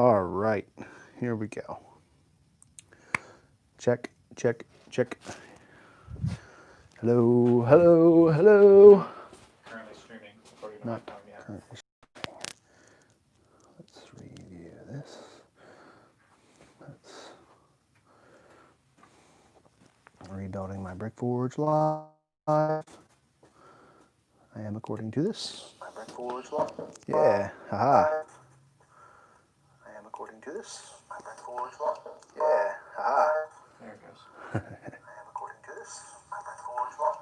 All right, here we go. Check, check, check. Hello, hello, hello. Currently streaming according to Not my phone, yeah. currently. Let's review this. Let's rebuilding my brick forge live. I am according to this. My brick forge live. Yeah, haha. I am according to this. My brick forge live. Yeah, haha. There it goes. I am according to this. My brick forge live.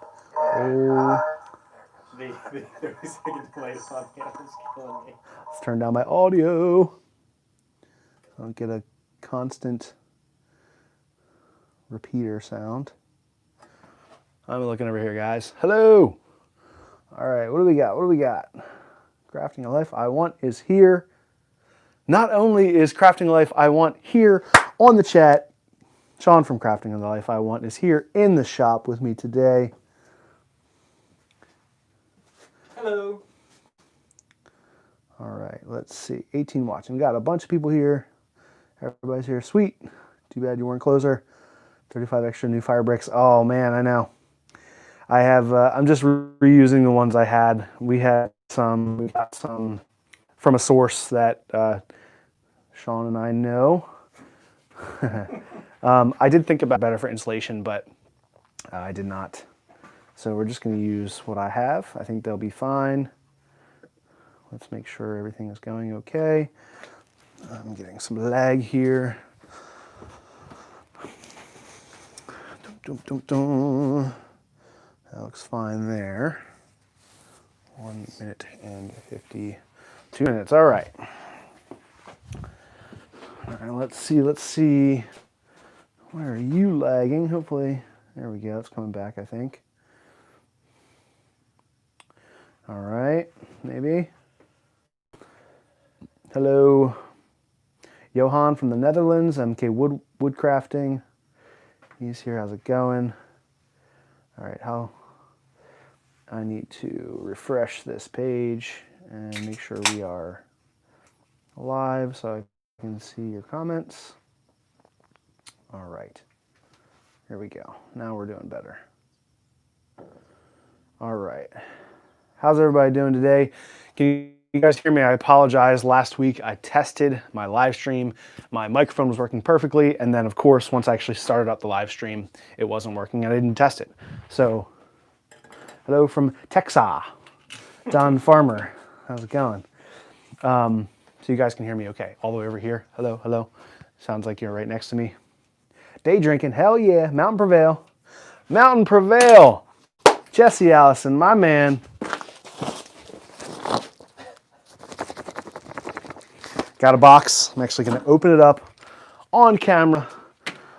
Yeah, The 30-second delay on the is killing me. Let's turn down my audio. I don't get a constant repeater sound. I'm looking over here, guys. Hello. All right, what do we got? What do we got? Crafting a Life I Want is here. Not only is Crafting a Life I Want here on the chat, Sean from Crafting a Life I Want is here in the shop with me today. Hello. All right, let's see. 18 watching. We got a bunch of people here. Everybody's here. Sweet. Too bad you weren't closer. 35 extra new fire bricks. Oh man, I know. I have. I'm just reusing the ones I had. We got some from a source that Sean and I know. I did think about better for insulation, but I did not. So we're just going to use what I have. I think they'll be fine. Let's make sure everything is going okay. I'm getting some lag here. Dum, dum, dum. That looks fine there. 1 minute and 52 minutes. All right. All right, let's see. Where are you lagging? Hopefully, there we go. It's coming back, I think. All right, maybe. Hello, Johan from the Netherlands, MK Woodcrafting. He's here. How's it going? All right, I need to refresh this page and make sure we are live so I can see your comments. All right, here we go. Now we're doing better. All right, how's everybody doing today? Can you guys hear me? I apologize. Last week I tested my live stream. My microphone was working perfectly, and then of course once I actually started up the live stream, it wasn't working and I didn't test it. So, hello from Texas, Don Farmer. How's it going? So you guys can hear me okay. All the way over here. Hello, hello. Sounds like you're right next to me. Day drinking, hell yeah. Mountain Prevail. Mountain Prevail. Jesse Allison, my man. Got a box. I'm actually going to open it up on camera.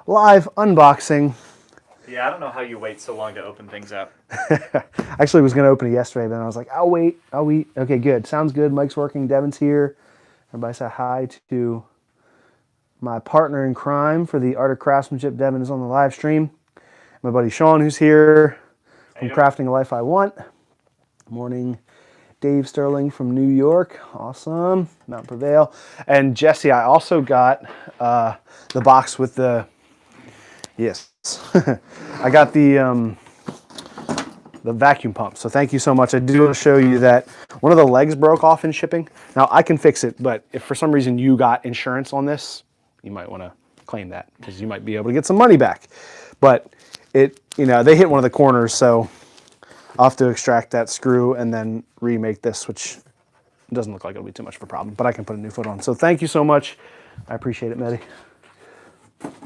Live unboxing. Yeah, I don't know how you wait so long to open things up. Actually, I was going to open it yesterday, but then I was like, I'll wait. Okay, good. Sounds good. Mike's working. Devin's here. Everybody say hi to my partner in crime for the Art of Craftsmanship. Devin is on the live stream. My buddy Sean, who's here from Crafting a Life I Want. Morning. Dave Sterling from New York. Awesome. Mount Prevail. And Jesse, I also got the box with the, yes. I got the vacuum pump. So thank you so much. I do want to show you that one of the legs broke off in shipping. Now I can fix it, but if for some reason you got insurance on this, you might want to claim that because you might be able to get some money back. But they hit one of the corners, so I'll have to extract that screw and then remake this, which doesn't look like it'll be too much of a problem, but I can put a new foot on. So thank you so much. I appreciate it, Medi.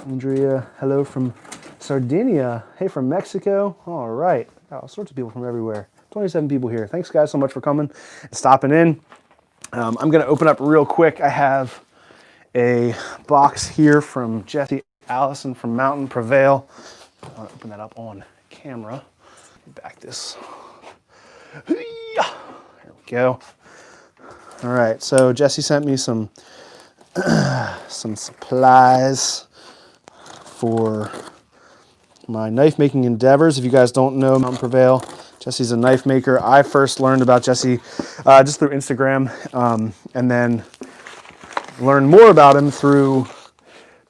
Andrea, hello from Sardinia. Hey, from Mexico. All right. Got all sorts of people from everywhere. 27 people here. Thanks, guys, so much for coming and stopping in. I'm going to open up real quick. I have a box here from Jesse Allison from Mountain Prevail. I'll open that up on camera. Back this. There we go. All right, so Jesse sent me some supplies for my knife making endeavors. If you guys don't know Mountain Prevail, Jesse's a knife maker. I first learned about Jesse just through Instagram, and then learned more about him through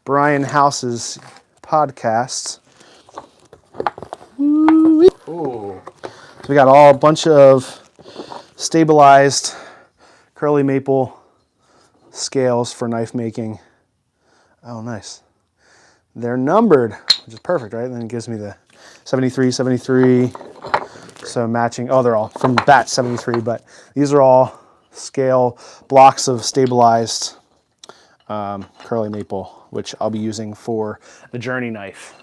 Brian House's podcasts. Ooh. So we got a bunch of stabilized curly maple scales for knife making. Oh, nice. They're numbered, which is perfect, right? Then it gives me the 73, 73. So matching, they're all from batch 73, but these are all scale blocks of stabilized curly maple, which I'll be using for the Journey knife.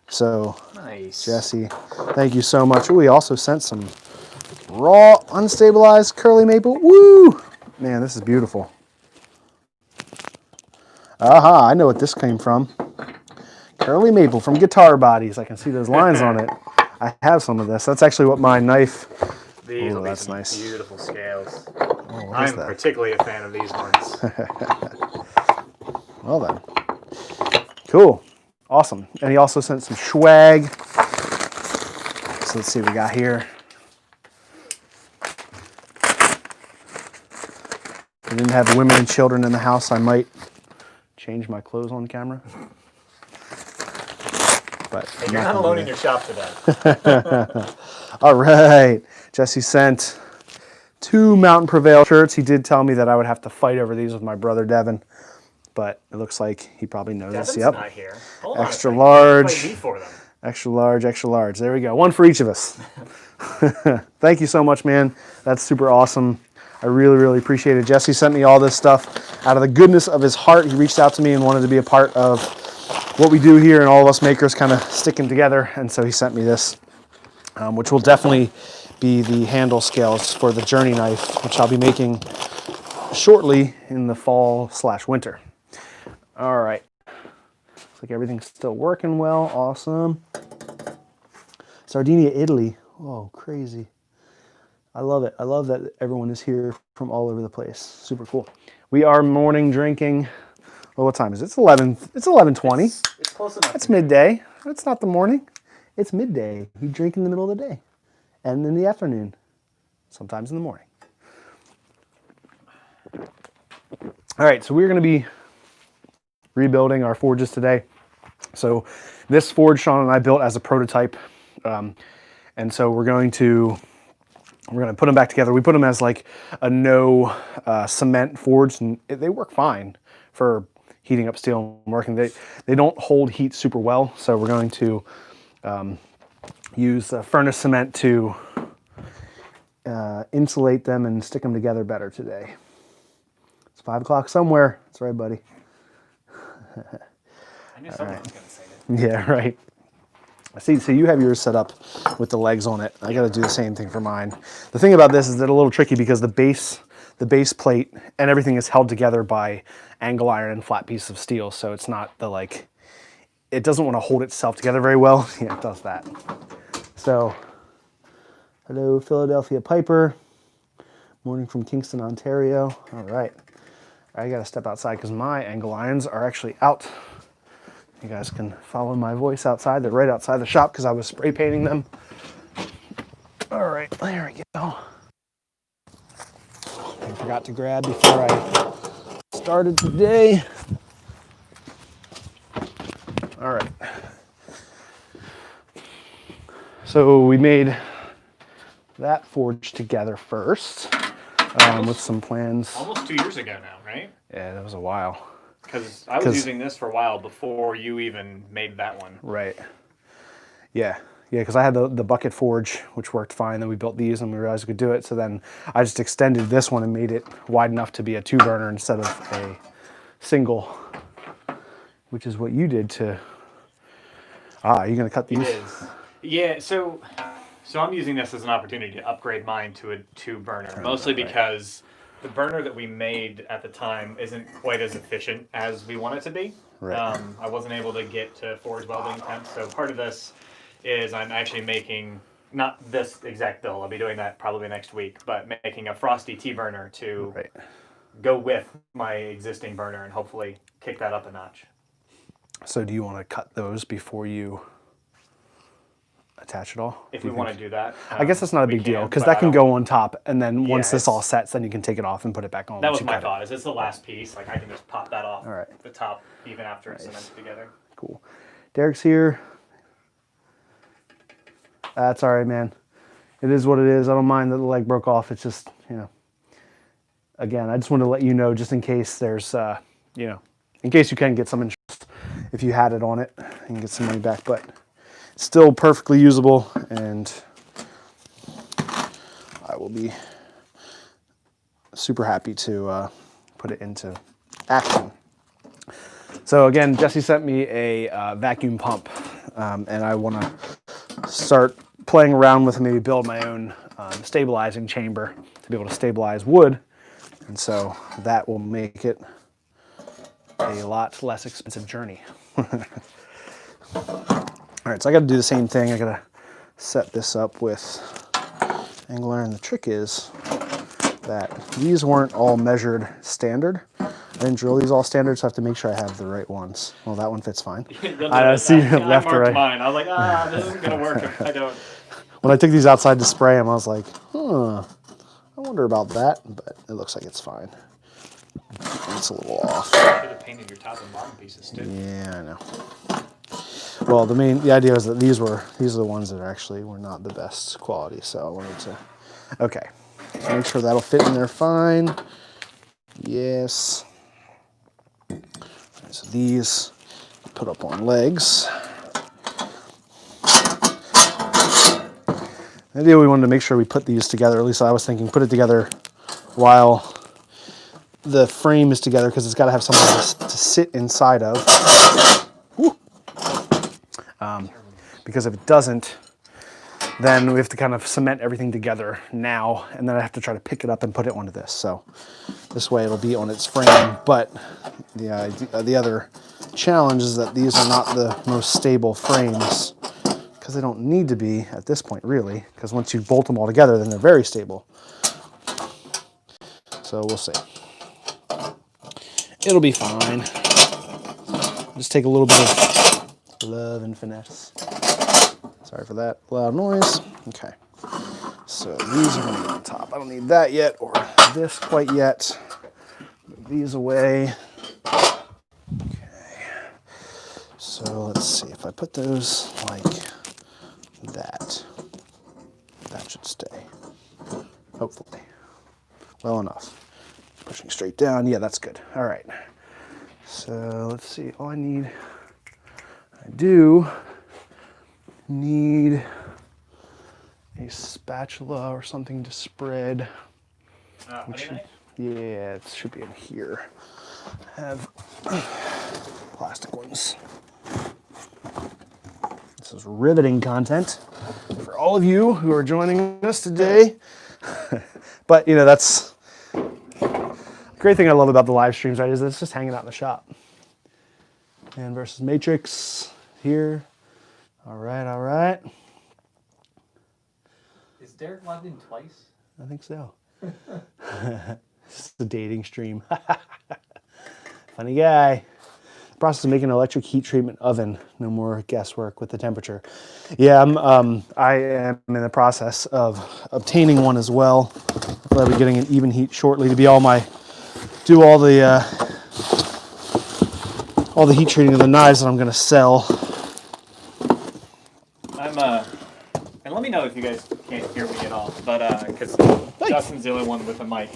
So, Nice. Jesse, thank you so much. Ooh, we also sent some raw, unstabilized curly maple. Woo! Man, this is beautiful. Aha, I know what this came from. Curly maple from Guitar Bodies. I can see those lines on it. I have some of this. That's actually what my knife... These will be that's some nice. beautiful scales. Oh, I'm particularly a fan of these ones. Well then. Cool. Awesome. And he also sent some swag. So let's see what we got here. If I didn't have women and children in the house, I might change my clothes on camera. But Hey, you're not alone in your shop today. All right. Jesse sent 2 Mountain Prevail shirts. He did tell me that I would have to fight over these with my brother Devin, but it looks like he probably knows Devin's us. Yep. not here. Hold Extra on large. Fight me for them. Extra large, extra large. There we go. One for each of us. Thank you so much, man. That's super awesome. I really, really appreciate it. Jesse sent me all this stuff out of the goodness of his heart. He reached out to me and wanted to be a part of what we do here and all of us makers kind of sticking together. And so he sent me this, which will definitely be the handle scales for the Journey knife, which I'll be making shortly in the fall/winter. All right. Looks like everything's still working well. Awesome. Sardinia, Italy. Oh, crazy. I love it. I love that everyone is here from all over the place. Super cool. We are morning drinking. Well, what time is it? It's 11. It's 11:20. It's close enough. It's midday. It's not the morning. It's midday. You drink in the middle of the day and in the afternoon, sometimes in the morning. All right, so we're going to be rebuilding our forges today. So this forge Sean and I built as a prototype, and so we're going to put them back together. We put them as like a no cement forge, and they work fine for heating up steel and working. They don't hold heat super well, so we're going to use furnace cement to insulate them and stick them together better today. It's 5 o'clock somewhere. That's right, buddy. I knew someone was going to say that. Yeah, right. See, so you have yours set up with the legs on it. I got to do the same thing for mine. The thing about this is that a little tricky because the base plate and everything is held together by angle iron and flat pieces of steel. So it's not it doesn't want to hold itself together very well. Yeah, it does that. So, hello, Philadelphia Piper. Morning from Kingston, Ontario. All right. I got to step outside because my angle irons are actually out. You guys can follow my voice outside. They're right outside the shop because I was spray painting them. All right, there we go. I forgot to grab before I started today. All right. So we made that forge together first with some plans. Almost 2 years ago now, right? Yeah, that was a while. Because I was using this for a while before you even made that one. Right. Yeah. Yeah, because I had the bucket forge, which worked fine. Then we built these and we realized we could do it. So then I just extended this one and made it wide enough to be a 2-burner instead of a single, which is what you did to... you're going to cut these? It is. Yeah, so I'm using this as an opportunity to upgrade mine to a 2-burner, mostly because the burner that we made at the time isn't quite as efficient as we want it to be. Right. I wasn't able to get to forge welding temps, so part of this is I'm actually making, not this exact build, I'll be doing that probably next week, but making a frosty T-burner to go with my existing burner and hopefully kick that up a notch. So do you want to cut those before you attach it all? If we want to do that. I guess that's not a we big deal can, because but that I can don't- go on top, and then once Yeah, this all it's- sets, then you can take it off and put it back on. That once was you my cut it. thought. Is it's the last piece? Like I can just pop that off All right. the top even after it's cemented together. Cool. Derek's here. That's all right, man. It is what it is. I don't mind that the leg broke off. It's just, you know, again, I just wanted to let you know just in case there's, you know, in case you can get some interest if you had it on it and get some money back, but still perfectly usable, and I will be super happy to put it into action. So again, Jesse sent me a vacuum pump, and I want to start playing around with maybe build my own stabilizing chamber to be able to stabilize wood, and so that will make it a lot less expensive journey. All right, so I got to do the same thing. I got to set this up with angler, and the trick is that these weren't all measured standard. I didn't drill these all standard, so I have to make sure I have the right ones. Well, that one fits fine. I see left or right. Mine. I was like, this isn't gonna work if I don't. When I took these outside to spray them, I was like, I wonder about that, but it looks like it's fine. It's a little off. You should have painted your top and bottom pieces too. Yeah, I know. Well, the idea was that these are the ones that actually were not the best quality, so I wanted to. Okay, so make sure that'll fit in there fine. Yes. All right, so these put up on legs. The idea, we wanted to make sure we put these together. At least I was thinking, put it together while the frame is together, because it's got to have something to sit inside of. Because if it doesn't, then we have to kind of cement everything together now, and then I have to try to pick it up and put it onto this. So this way it'll be on its frame, but the other challenge is that these are not the most stable frames, because they don't need to be at this point, really, because once you bolt them all together, then they're very stable. So we'll see. It'll be fine. Just take a little bit of love and finesse. Sorry for that loud noise. Okay. So these are going to go on top. I don't need that yet, or this quite yet. Move these away. Okay. So let's see. If I put those like that, that should stay. Hopefully. Well enough. Pushing straight down. Yeah, that's good. All right. So let's see. All I do need a spatula or something to spread. Yeah, it should be in here. I have plastic ones. This is riveting content for all of you who are joining us today. But, you know, that's the great thing I love about the live streams, right, is it's just hanging out in the shop. And versus Matrix here. All right, all right. Is Derek logged in twice? I think so. This is a dating stream. Funny guy. Process of making an electric heat treatment oven. No more guesswork with the temperature. Yeah, I am in the process of obtaining one as well. I'll be getting an even heat shortly to be all the heat treating of the knives that I'm going to sell. And let me know if you guys can't hear me at all, but because Justin's the only one with a mic.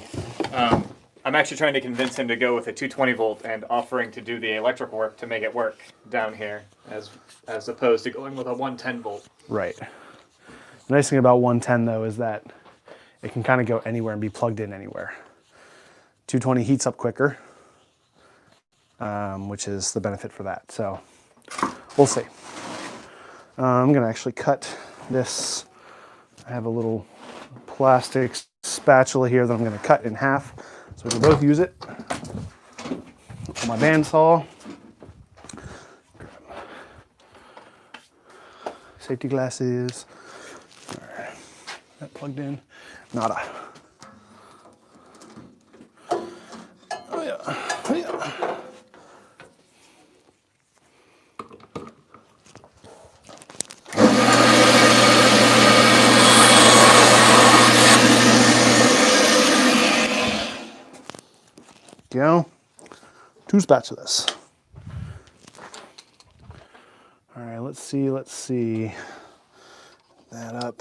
I'm actually trying to convince him to go with a 220 volt and offering to do the electrical work to make it work down here, as opposed to going with a 110 volt. Right. The nice thing about 110 though is that it can kind of go anywhere and be plugged in anywhere. 220 heats up quicker, which is the benefit for that. So we'll see. I'm going to actually cut this. I have a little plastic spatula here that I'm going to cut in half so we can both use it. On my bandsaw. Safety glasses. All right. That plugged in? Nada. Oh yeah. Oh yeah. 2 spatulas. All right, let's see. That up.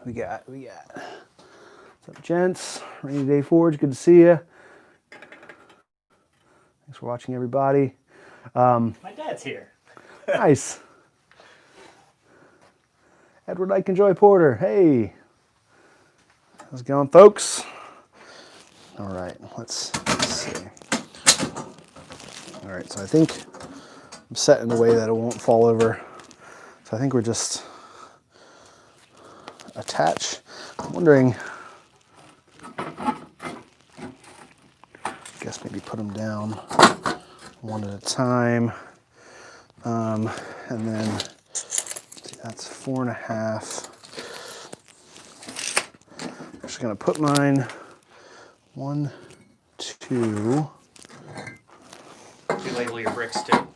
We got. What's up, gents? Rainy Day Forge, good to see you. Thanks for watching, everybody. My dad's here. Nice. Edward Ike and Joy Porter. Hey. How's it going, folks? All right, let's see. All right, so I think I'm set in a way that it won't fall over. So I think we're just attach. I'm wondering, I guess maybe put them down one at a time. And then, see, that's 4.5. I'm just gonna put mine 1, 2. You label your bricks too?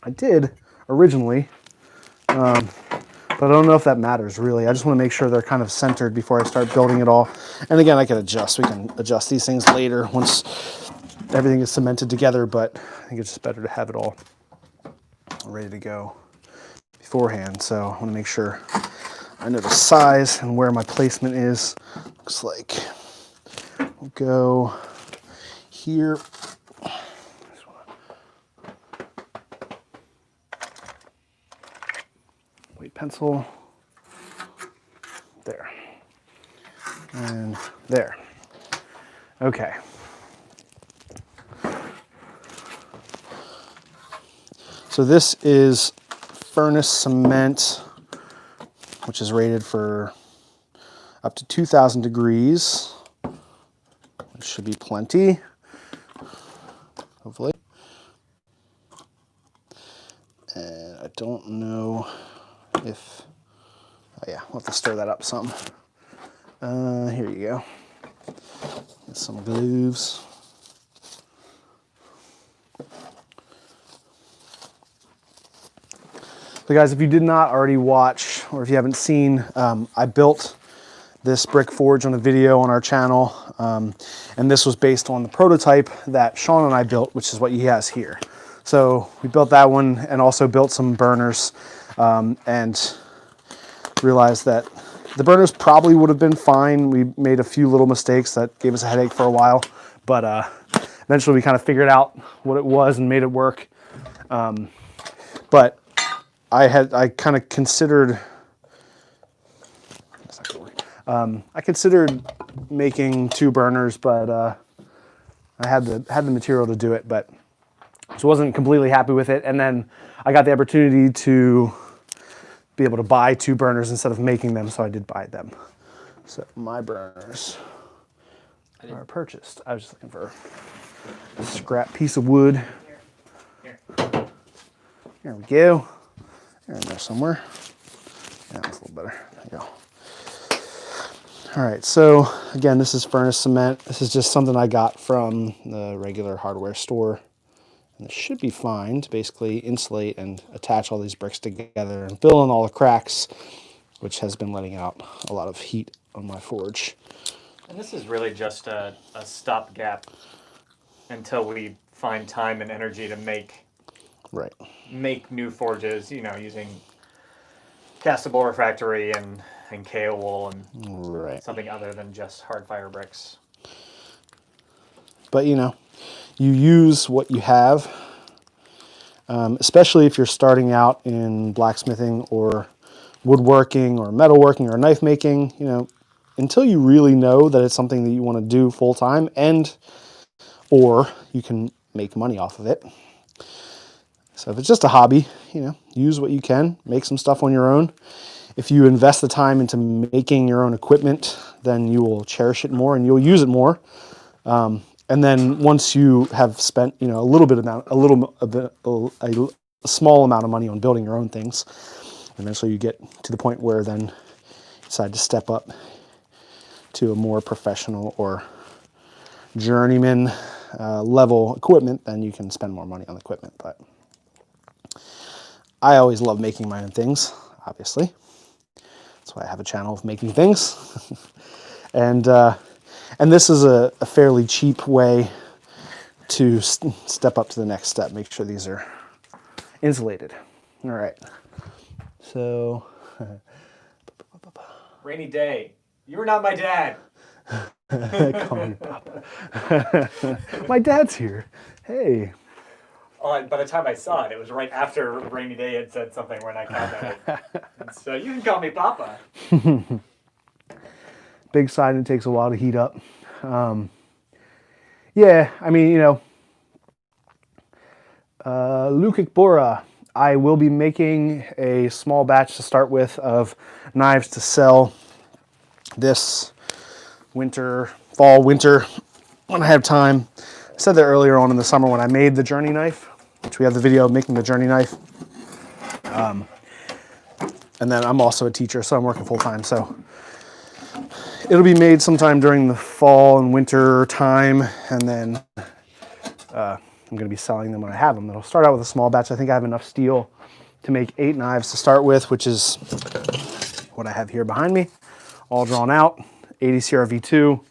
I did originally, but I don't know if that matters really. I just want to make sure they're kind of centered before I start building it all. And again, I can adjust. We can adjust these things later once everything is cemented together, but I think it's just better to have it all ready to go beforehand. So I want to make sure I know the size and where my placement is. Looks like we'll go here. Weight pencil. There. And there. Okay. So this is furnace cement, which is rated for up to 2,000 degrees. It should be plenty, hopefully. And I don't know if, oh yeah, we'll have to stir that up some. Here you go. Get some gloves. So guys, if you did not already watch, or if you haven't seen, I built this brick forge on a video on our channel. And this was based on the prototype that Sean and I built, which is what he has here. So we built that one and also built some burners, and realized that the burners probably would have been fine. We made a few little mistakes that gave us a headache for a while, but eventually we kind of figured out what it was and made it work. But I kind of considered, I considered making 2 burners, but I had the material to do it, but just wasn't completely happy with it. And then I got the opportunity to be able to buy 2 burners instead of making them, so I did buy them. So my burners are purchased. I was just looking for a scrap piece of wood. Here. Here we go. They're in there somewhere. Yeah, that's a little better. There you go. All right, so again, this is furnace cement. This is just something I got from the regular hardware store. And it should be fine to basically insulate and attach all these bricks together and fill in all the cracks, which has been letting out a lot of heat on my forge. And this is really just a stopgap until we find time and energy to make new forges, you know, using castable refractory and KO wool and something other than just hard fire bricks. But you know, you use what you have, especially if you're starting out in blacksmithing or woodworking or metalworking or knife making, you know, until you really know that it's something that you want to do full time, and or you can make money off of it. So if it's just a hobby, you know, use what you can, make some stuff on your own. If you invest the time into making your own equipment, then you will cherish it more and you'll use it more. And then once you have spent, you know, a small amount of money on building your own things, eventually you get to the point where then you decide to step up to a more professional or journeyman level equipment, then you can spend more money on the equipment. But I always love making my own things, obviously. That's why I have a channel of making things. And this is a fairly cheap way to step up to the next step. Make sure these are insulated. All right. So, Rainy day. You're not my dad. call me Papa. My dad's here. Hey. Oh, by the time I saw it, it was right after Rainy Day had said something when I commented. And so you can call me Papa. Big siding takes a while to heat up. Yeah, I mean, you know, Lukik Bora. I will be making a small batch to start with of knives to sell this winter, fall, winter, when I have time. I said that earlier on in the summer when I made the Journey knife, which we have the video of making the Journey knife. And then I'm also a teacher, so I'm working full time. So it'll be made sometime during the fall and winter time, and then I'm going to be selling them when I have them. It'll start out with a small batch. I think I have enough steel to make 8 knives to start with, which is what I have here behind me, all drawn out, 80 CRV2,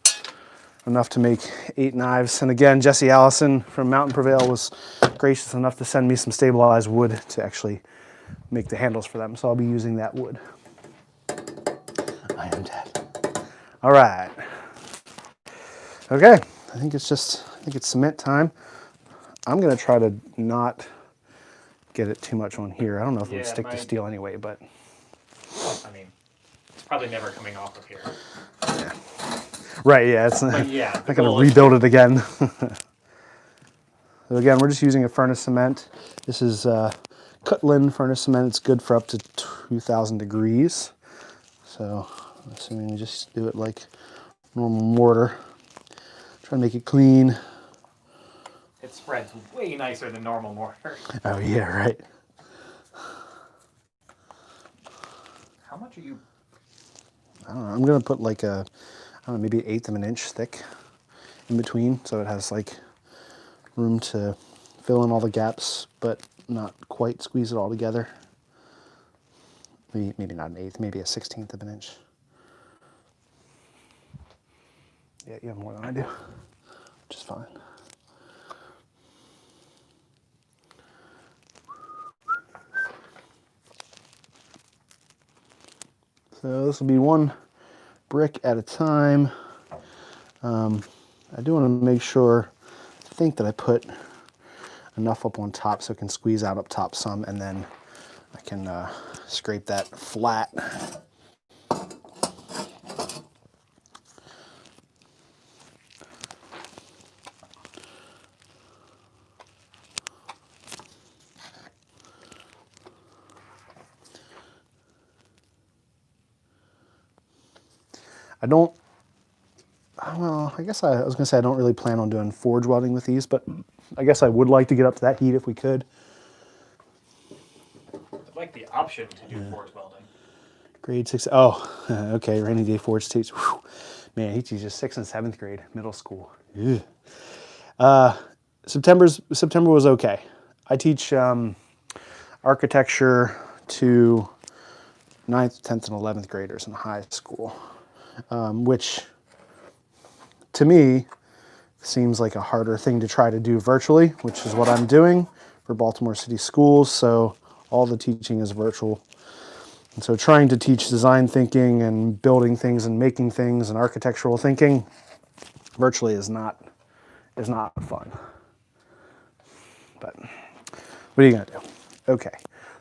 enough to make 8 knives. And again, Jesse Allison from Mountain Prevail was gracious enough to send me some stabilized wood to actually make the handles for them. So I'll be using that wood. I am dead. All right. Okay, I think it's cement time. I'm gonna try to not get it too much on here. I don't know if it would stick to steel anyway, but. I mean, it's probably never coming off of here. Yeah. Right, yeah, it's not gonna rebuild it again. So again, we're just using a furnace cement. This is Cutland furnace cement. It's good for up to 2,000 degrees. So, assuming we just do it like normal mortar. Try to make it clean. It spreads way nicer than normal mortar. Oh yeah, right. How much are you? I don't know. I'm gonna put like a, I don't know, maybe 1/8 of an inch thick in between, so it has like room to fill in all the gaps, but not quite squeeze it all together. Maybe not 1/8, maybe a 1/16 of an inch. Yeah, you have more than I do, which is fine. So this will be one brick at a time. I do want to make sure, I think that I put enough up on top so it can squeeze out up top some, and then I can scrape that flat. I don't, well, I guess I was going to say I don't really plan on doing forge welding with these, but I guess I would like to get up to that heat if we could. I'd like the option to do forge welding. Grade 6, oh, okay, Rainy Day Forge teach. Whew. Man, he teaches 6th and 7th grade, middle school. September was okay. I teach architecture to 9th, 10th, and 11th graders in high school, which to me seems like a harder thing to try to do virtually, which is what I'm doing for Baltimore City Schools. So all the teaching is virtual. And so trying to teach design thinking and building things and making things and architectural thinking virtually is not fun. But what are you gonna do? Okay,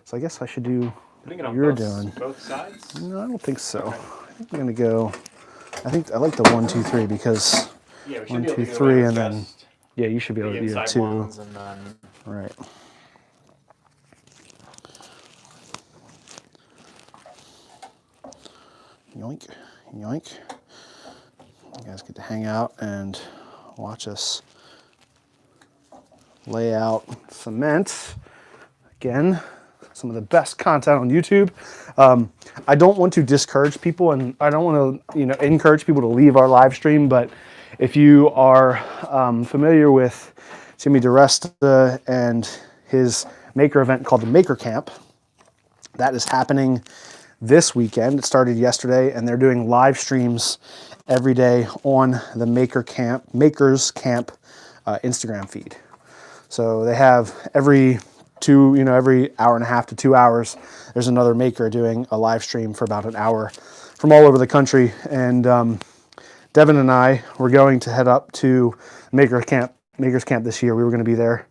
so I guess I should do Putting it on you're both, doing. Both sides? No, I don't think so. Okay. I think I'm gonna go. I think I like the 1, 2, 3 because Yeah, we should 1, be able 2, to 3, and then just yeah, you should be able the to do inside 2. ones and then Right. Yoink, yoink. You guys get to hang out and watch us lay out cement. Again, some of the best content on YouTube. I don't want to discourage people, and I don't want to, encourage people to leave our live stream. But if you are familiar with Jimmy DeResta and his maker event called the Maker Camp, that is happening this weekend. It started yesterday, and they're doing live streams every day on the Makers Camp Instagram feed. So they have every hour and a half to 2 hours, there's another maker doing a live stream for about an hour from all over the country. And Devin and I were going to head up to Makers Camp this year. We were going to be there.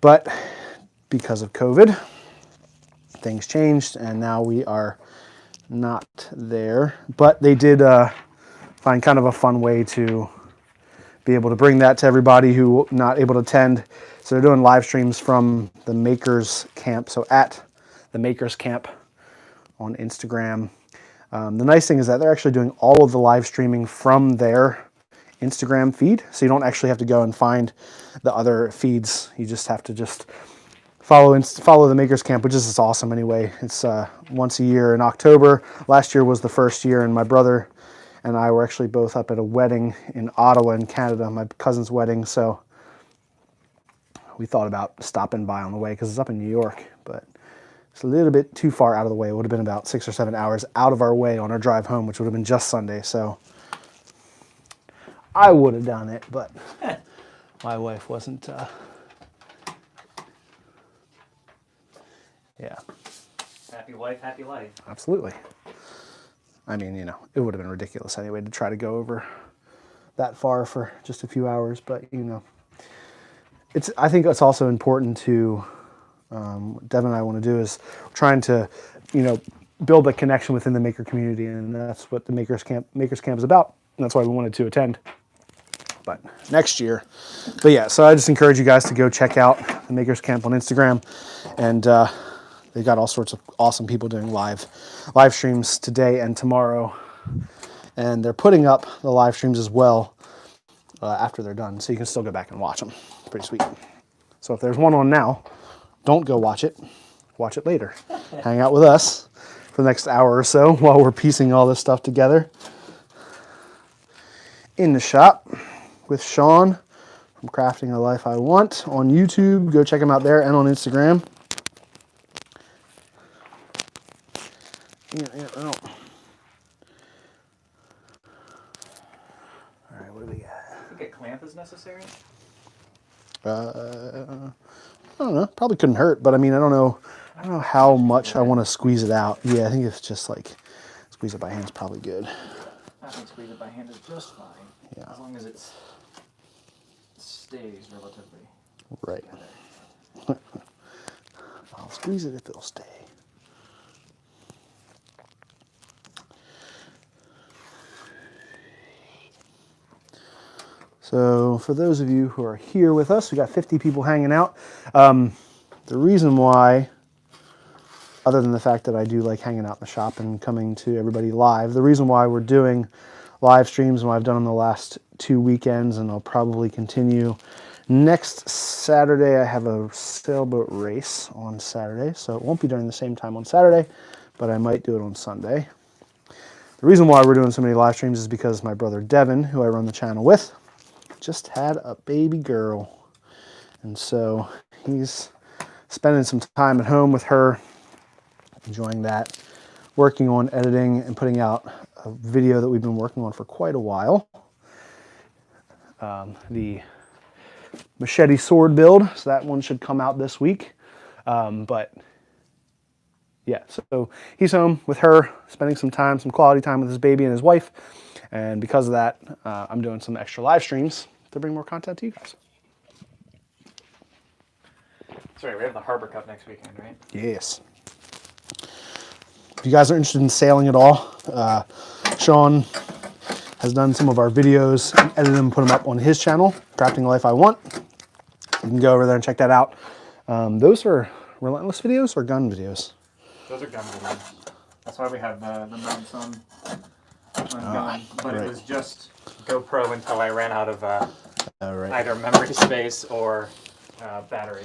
But because of COVID, things changed, and now we are not there. But they did find kind of a fun way to be able to bring that to everybody who not able to attend. So they're doing live streams from the Makers Camp. So at the Makers Camp on Instagram. The nice thing is that they're actually doing all of the live streaming from their Instagram feed. So you don't actually have to go and find the other feeds. You just have to follow the Makers Camp, which is awesome anyway. It's once a year in October. Last year was the first year, and my brother and I were actually both up at a wedding in Ottawa in Canada, my cousin's wedding. So we thought about stopping by on the way because it's up in New York, but it's a little bit too far out of the way. It would have been about 6 or 7 hours out of our way on our drive home, which would have been just Sunday. So I would have done it, but my wife wasn't. Yeah. Happy wife, happy life. Absolutely. I mean, it would have been ridiculous anyway to try to go over that far for just a few hours, but I think it's also important to, what Devin and I want to do is trying to, build a connection within the maker community, and that's what the Makers Camp is about, and that's why we wanted to attend. But next year. But yeah, so I just encourage you guys to go check out the Makers Camp on Instagram, and they've got all sorts of awesome people doing live streams today and tomorrow, and they're putting up the live streams as well after they're done, so you can still go back and watch them. It's pretty sweet. So if there's one on now, don't go watch it. Watch it later. Hang out with us for the next hour or so while we're piecing all this stuff together. In the shop with Sean from Crafting a Life I Want on YouTube. Go check him out there, and on Instagram. All right, what do we got? I think a clamp is necessary. I don't know. Probably couldn't hurt, but I mean, I don't know how much I want to squeeze it out. Yeah, I think it's just like squeeze it by hand is probably good. I think squeeze it by hand is just fine. Yeah. As long as it stays relatively. Right. I'll squeeze it if it'll stay. So for those of you who are here with us, we got 50 people hanging out. The reason why, other than the fact that I do like hanging out in the shop and coming to everybody live, the reason why we're doing live streams, and I've done them the last 2 weekends, and I'll probably continue. Next Saturday, I have a sailboat race on Saturday, so it won't be during the same time on Saturday, but I might do it on Sunday. The reason why we're doing so many live streams is because my brother Devin, who I run the channel with, just had a baby girl, and so he's spending some time at home with her, enjoying that, working on editing and putting out a video that we've been working on for quite a while. The machete sword build, so that one should come out this week. But yeah, so he's home with her, spending some quality time with his baby and his wife, and because of that, I'm doing some extra live streams to bring more content to you guys. That's right, we have the Harbor Cup next weekend, right? Yes. If you guys are interested in sailing at all, Sean has done some of our videos, edited them, put them up on his channel, Crafting a Life I Want. You can go over there and check that out. Those are relentless videos or gun videos? Those are gun videos. That's why we have the mounts on gun. But right. It was just GoPro until I ran out of either memory space or battery.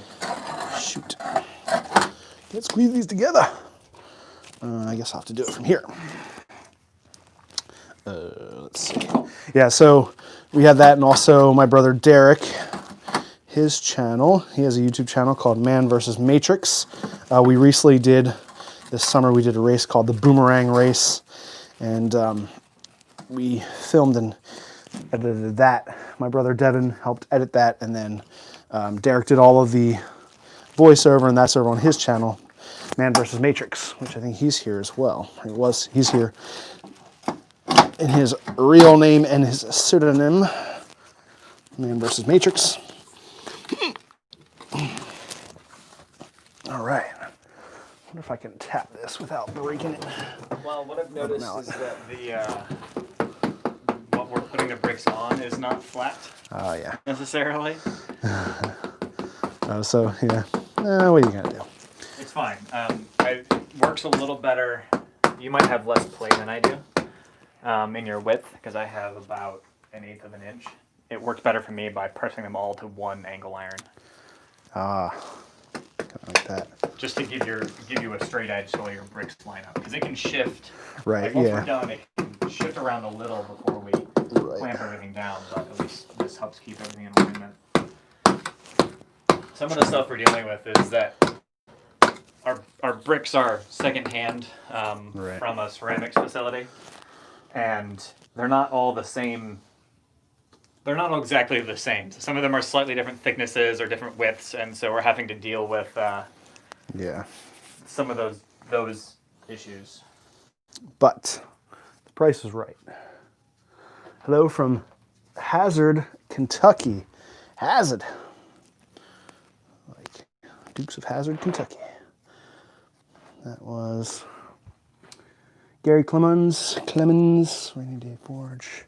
Shoot. Let's squeeze these together. I guess I'll have to do it from here. Let's see. Yeah, so we had that, and also my brother Derek, his channel. He has a YouTube channel called Man vs. Matrix. We recently this summer we did a race called the Boomerang Race, and we filmed and edited that. My brother Devin helped edit that, and then Derek did all of the voiceover, and that's over on his channel, Man vs. Matrix, which I think he's here as well. He's here in his real name and his pseudonym, Man vs. Matrix. All right. I wonder if I can tap this without breaking it. Well, what I've noticed is that what we're putting the bricks on is not flat. Oh, yeah. Necessarily. So, yeah. What are you going to do? It's fine. It works a little better. You might have less play than I do in your width, because I have about 1/8 of an inch. It worked better for me by pressing them all to one angle iron. Like that. Just to give you a straight edge so your bricks line up, because it can shift. Right. Like once we're done, it can shift around a little before we clamp everything down. But at least this helps keep everything in alignment. Some of the stuff we're dealing with is that our bricks are secondhand from a ceramics facility, and they're not all the same. They're not all exactly the same. So some of them are slightly different thicknesses or different widths, and so we're having to deal with some of those issues. But the price is right. Hello from Hazard, Kentucky. Hazard. Like Dukes of Hazzard, Kentucky. That was Gary Clemens, Rainy Day Forge.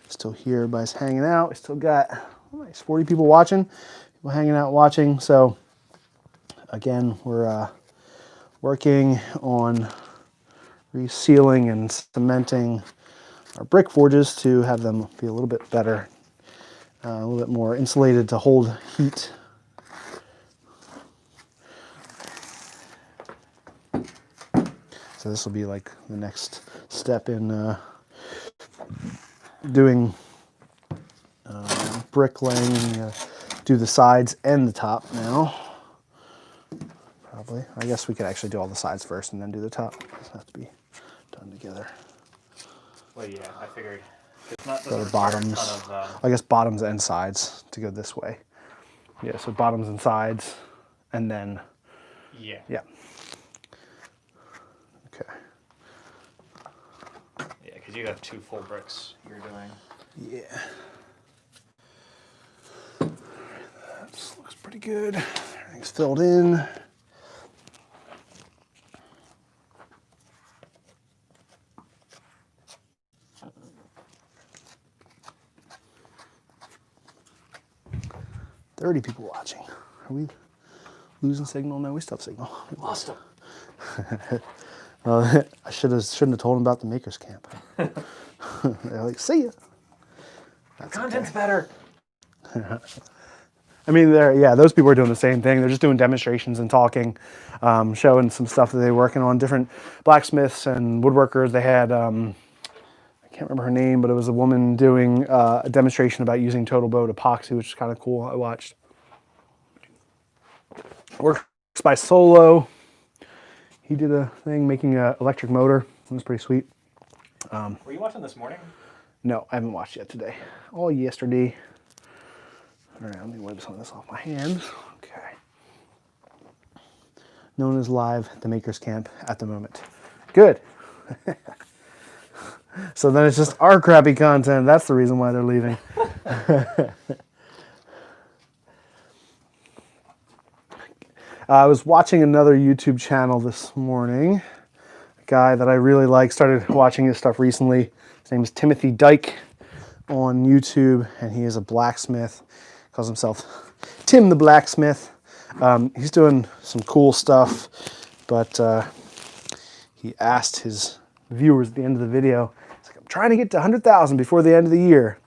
Still here, everybody's hanging out. We still got nice 40 people watching, people hanging out watching. So again, we're working on resealing and cementing our brick forges to have them be a little bit better, a little bit more insulated to hold heat. So this will be like the next step in doing bricklaying. Do the sides and the top now. Probably. I guess we could actually do all the sides first and then do the top. It doesn't have to be done together. Well, yeah, I figured. It's not For the bottoms. I guess bottoms and sides to go this way. Yeah, so bottoms and sides, and then. Yeah. Yeah. Okay. Yeah, because you have 2 full bricks you're doing. Yeah. That looks pretty good. Everything's filled in. $30 people watching. Are we losing signal? No, we still have signal. We lost them. I shouldn't have told them about the Makers Camp. They're like, see ya. That's Content's better. I mean, those people are doing the same thing. They're just doing demonstrations and talking, showing some stuff that they're working on. Different blacksmiths and woodworkers. They had, I can't remember her name, but it was a woman doing a demonstration about using Total Boat epoxy, which is kind of cool. I watched. Works by Solo. He did a thing making an electric motor. It was pretty sweet. Were you watching this morning? No, I haven't watched yet today. All yesterday. All right, let me wipe some of this off my hands. Okay. Known as live at the Makers Camp at the moment. Good. So then it's just our crappy content. That's the reason why they're leaving. I was watching another YouTube channel this morning. A guy that I really like, started watching his stuff recently. His name is Timothy Dyke on YouTube, and he is a blacksmith. Calls himself Tim the Blacksmith. He's doing some cool stuff, but he asked his viewers at the end of the video, he's like, I'm trying to get to 100,000 before the end of the year.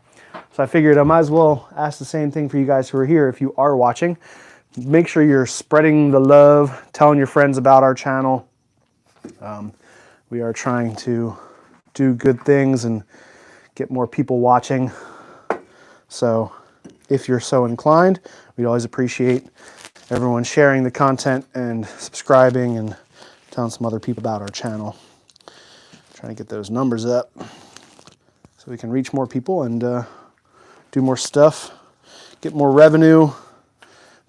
So I figured I might as well ask the same thing for you guys who are here if you are watching. Make sure you're spreading the love, telling your friends about our channel. We are trying to do good things and get more people watching. So if you're so inclined, we'd always appreciate everyone sharing the content and subscribing and telling some other people about our channel. Trying to get those numbers up. so we can reach more people and do more stuff, get more revenue,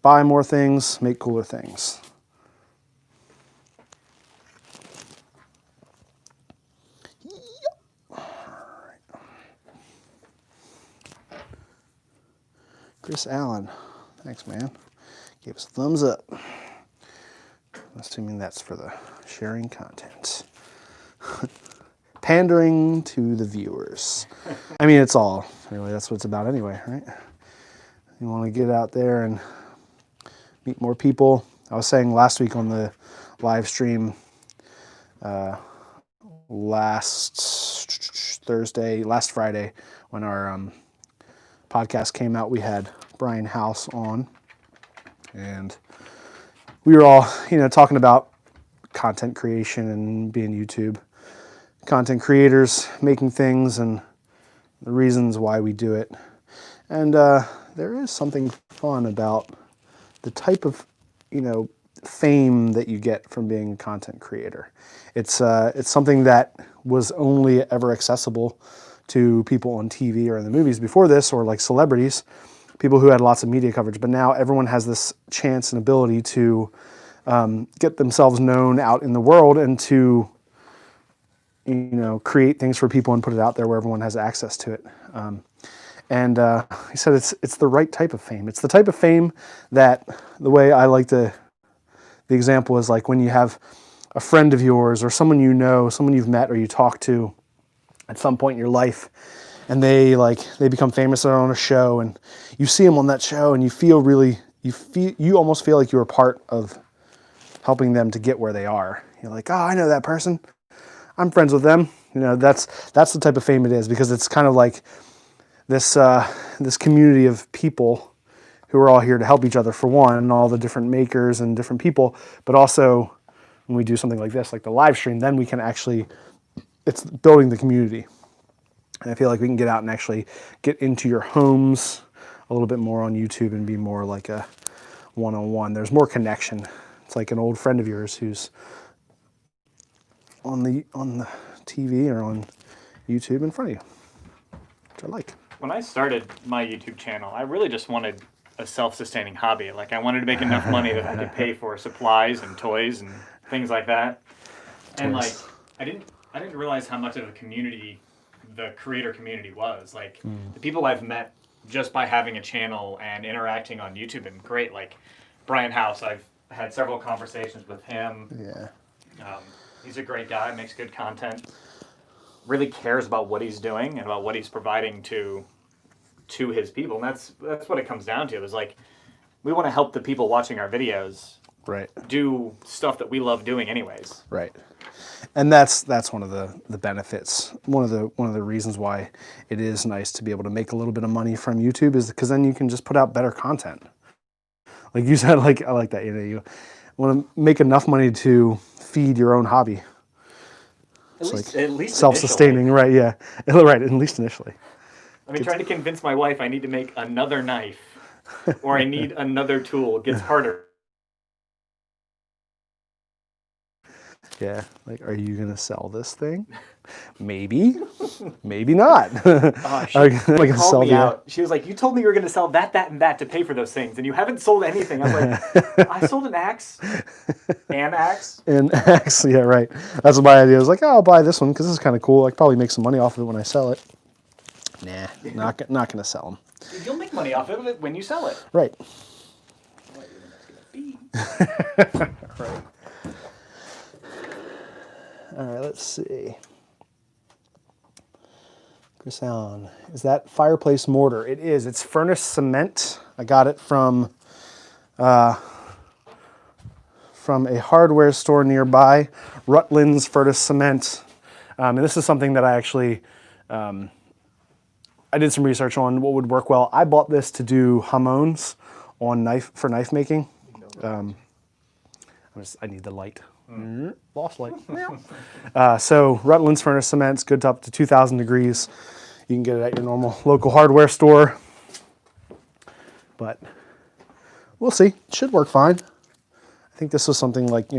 buy more things, make cooler things. Chris Allen, thanks, man. Gave us a thumbs up. I'm assuming that's for the sharing content. Pandering to the viewers. I mean, it's all, really, that's what it's about anyway, right? You want to get out there and meet more people. I was saying last week on the live stream, last Friday, when our podcast came out, we had Brian House on, and we were all, talking about content creation and being YouTube content creators, making things, and the reasons why we do it. And there is something fun about the type of, fame that you get from being a content creator. It's something that was only ever accessible to people on TV or in the movies before this, or like celebrities, people who had lots of media coverage. But now everyone has this chance and ability to get themselves known out in the world and to, create things for people and put it out there where everyone has access to it. And he said it's the right type of fame. It's the type of fame that, the way I like the example is like when you have a friend of yours or someone someone you've met or you talk to at some point in your life, and they become famous on a show, and you see them on that show, and you almost feel like you're a part of helping them to get where they are. You're like, oh, I know that person. I'm friends with them. That's the type of fame it is, because it's kind of like this community of people who are all here to help each other, for one, and all the different makers and different people. But also, when we do something like this, like the live stream, then we can it's building the community. And I feel like we can get out and actually get into your homes a little bit more on YouTube and be more like a one-on-one. There's more connection. It's like an old friend of yours who's on the TV or on YouTube in front of you, which I like. When I started my YouTube channel, I really just wanted a self-sustaining hobby. Like, I wanted to make enough money that I could pay for supplies and toys and things like that. And like, I didn't realize how much of a community the creator community was. Like, the people I've met just by having a channel and interacting on YouTube have been great. Like Brian House, I've had several conversations with him. Yeah. He's a great guy, makes good content, really cares about what he's doing and about what he's providing to his people. And that's what it comes down to, is like, we want to help the people watching our videos do stuff that we love doing anyways. Right. And that's one of the benefits. One of the reasons why it is nice to be able to make a little bit of money from YouTube is because then you can just put out better content. Like you said, I like that. You want to make enough money to feed your own hobby. At least self-sustaining, right? Yeah, right. At least initially. I mean, trying to convince my wife I need to make another knife or I need another tool gets harder. Yeah, like, are you gonna sell this thing? Maybe, maybe not. She called me out. She was like, "You told me you were gonna sell that, and that to pay for those things, and you haven't sold anything." I was like, "I sold an axe, an axe, Yeah, right. That's my idea. I was like, oh, I'll buy this one because this is kind of cool. I could probably make some money off of it when I sell it. Nah, not gonna sell them. You'll make money off of it when you sell it, right? Right. All right, let's see. Chris Allen, is that fireplace mortar? It is. It's furnace cement. I got it from a hardware store nearby, Rutland's Furnace Cement. And this is something that I actually, I did some research on what would work well. I bought this to do hamons for knife making. I need the light. Lost light. So Rutland's Furnace Cement's good to up to 2,000 degrees. You can get it at your normal local hardware store. But we'll see. It should work fine. I think this was something like,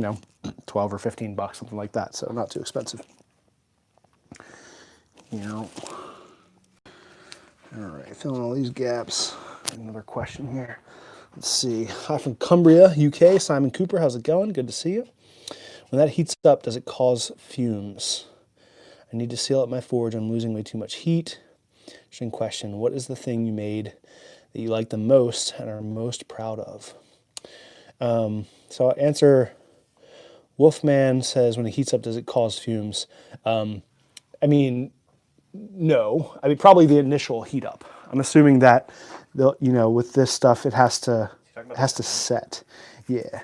12 or 15 bucks, something like that. So not too expensive. All right, filling all these gaps. Another question here. Let's see. Hi from Cumbria, UK. Simon Cooper, how's it going? Good to see you. When that heats up, does it cause fumes? I need to seal up my forge. I'm losing way too much heat. Interesting question. What is the thing you made that you like the most and are most proud of? So I'll answer. Wolfman says, when it heats up, does it cause fumes? I mean, no. I mean, probably the initial heat up. I'm assuming that, with this stuff, it has to set. Yeah.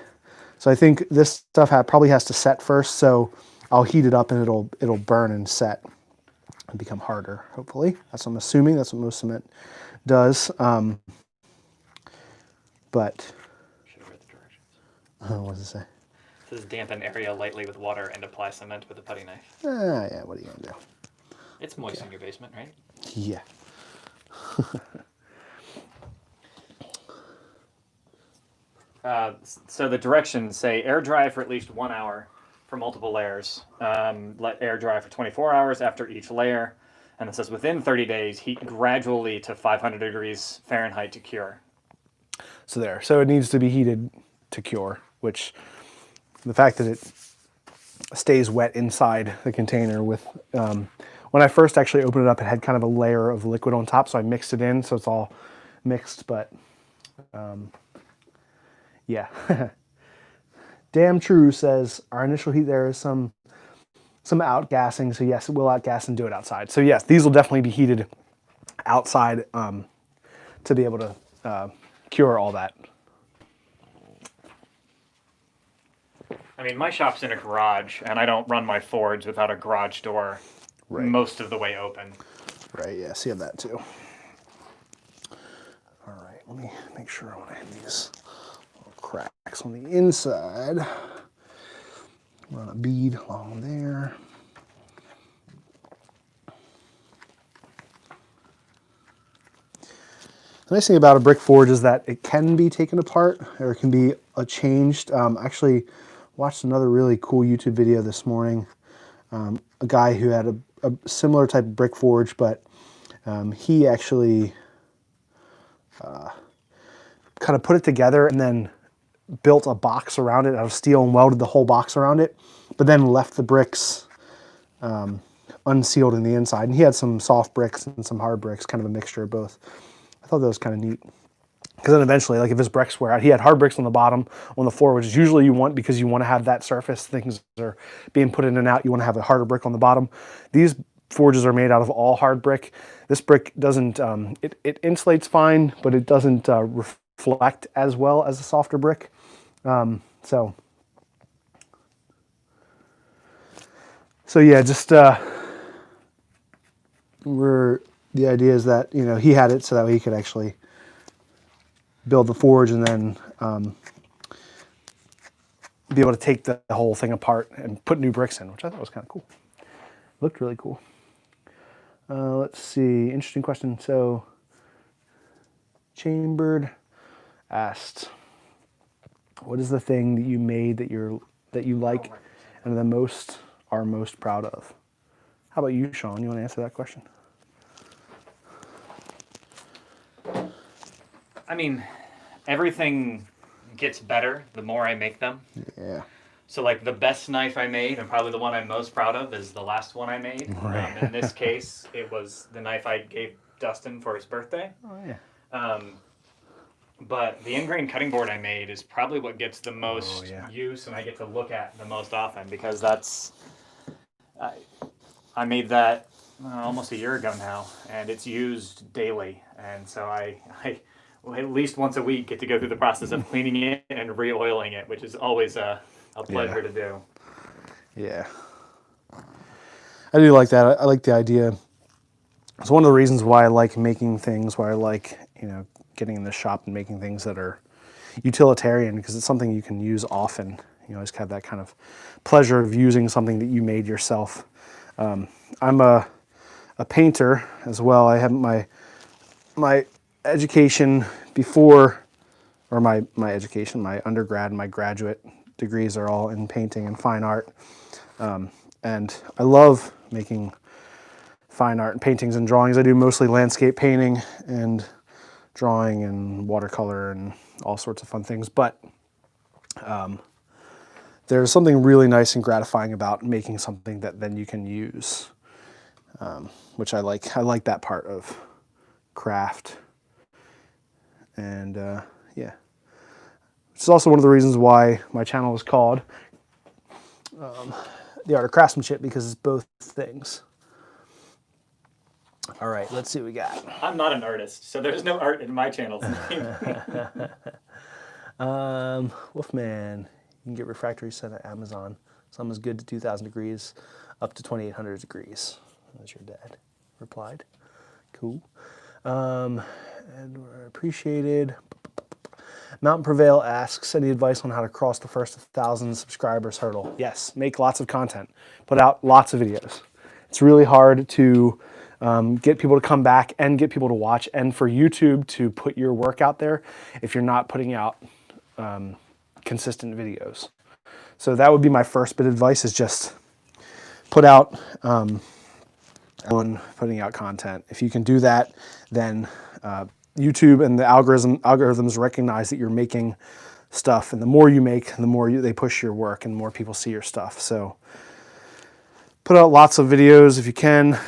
So I think this stuff probably has to set first. So I'll heat it up and it'll burn and set and become harder. Hopefully, that's what I'm assuming. That's what most cement does. But Should have read the directions. what does it say? It says dampen area lightly with water and apply cement with a putty knife. Yeah. What are you gonna do? It's moist in your basement, right? Yeah. So the directions say air dry for at least 1 hour for multiple layers. Let air dry for 24 hours after each layer. And it says within 30 days, heat gradually to 500 degrees Fahrenheit to cure. So it needs to be heated to cure, which the fact that it stays wet inside the container with, when I first actually opened it up, it had kind of a layer of liquid on top, so I mixed it in, so it's all mixed, but yeah. Damn True says, our initial heat there is some outgassing, so yes, it will outgas and do it outside. So yes, these will definitely be heated outside to be able to cure all that. I mean, my shop's in a garage, and I don't run my forge without a garage door most of the way open. Right, yeah, see that too. All right, let me make sure I want to have these little cracks on the inside. Run a bead along there. The nice thing about a brick forge is that it can be taken apart or it can be changed. Actually, watched another really cool YouTube video this morning. A guy who had a similar type of brick forge, but he actually kind of put it together and then built a box around it out of steel and welded the whole box around it, but then left the bricks unsealed in the inside. And he had some soft bricks and some hard bricks, kind of a mixture of both. I thought that was kind of neat. Because then eventually, like if his bricks wear out, he had hard bricks on the bottom, on the floor, which is usually you want because you want to have that surface. Things are being put in and out. You want to have a harder brick on the bottom. These forges are made out of all hard brick. This brick doesn't, it insulates fine, but it doesn't reflect as well as a softer brick. So yeah, just the idea is that, he had it so that way he could actually build the forge and then be able to take the whole thing apart and put new bricks in, which I thought was kind of cool. Looked really cool. Let's see, interesting question. So, Chambered asked, what is the thing that you made that you like and are most proud of? How about you, Sean? You want to answer that question? I mean, everything gets better the more I make them. Yeah. So, like, the best knife I made, and probably the one I'm most proud of, is the last one I made. Right. In this case, it was the knife I gave Dustin for his birthday. Oh, yeah. But the ingrain cutting board I made is probably what gets the most yeah. use and I get to look at the most often, because that's... I made that almost a year ago now, and it's used daily. And so I at least once a week get to go through the process of cleaning it and re-oiling it, which is always a pleasure to do. Yeah. I do like that. I like the idea. It's one of the reasons why I like making things, why I like, getting in the shop and making things that are utilitarian, because it's something you can use often. You always have that kind of pleasure of using something that you made yourself. I'm a painter as well. I have my education before, or my education, my undergrad and my graduate degrees are all in painting and fine art. And I love making fine art and paintings and drawings. I do mostly landscape painting and drawing and watercolor and all sorts of fun things. But there's something really nice and gratifying about making something that then you can use, which I like. I like that part of craft. And yeah, it's also one of the reasons why my channel is called The Art of Craftsmanship, because it's both things. All right, let's see what we got. I'm not an artist, so there's no art in my channel's name. Wolfman, you can get refractory set at Amazon. Some is good to 2,000 degrees, up to 2,800 degrees. As your dad replied. Cool. And we're appreciated. Mountain Prevail asks, any advice on how to cross the first 1,000 subscribers hurdle? Yes, make lots of content. Put out lots of videos. It's really hard to get people to come back and get people to watch, and for YouTube to put your work out there if you're not putting out consistent videos. So that would be my first bit of advice, is just put out putting out content. If you can do that, then YouTube and the algorithms recognize that you're making stuff, and the more you make, the more they push your work and the more people see your stuff. So put out lots of videos if you can.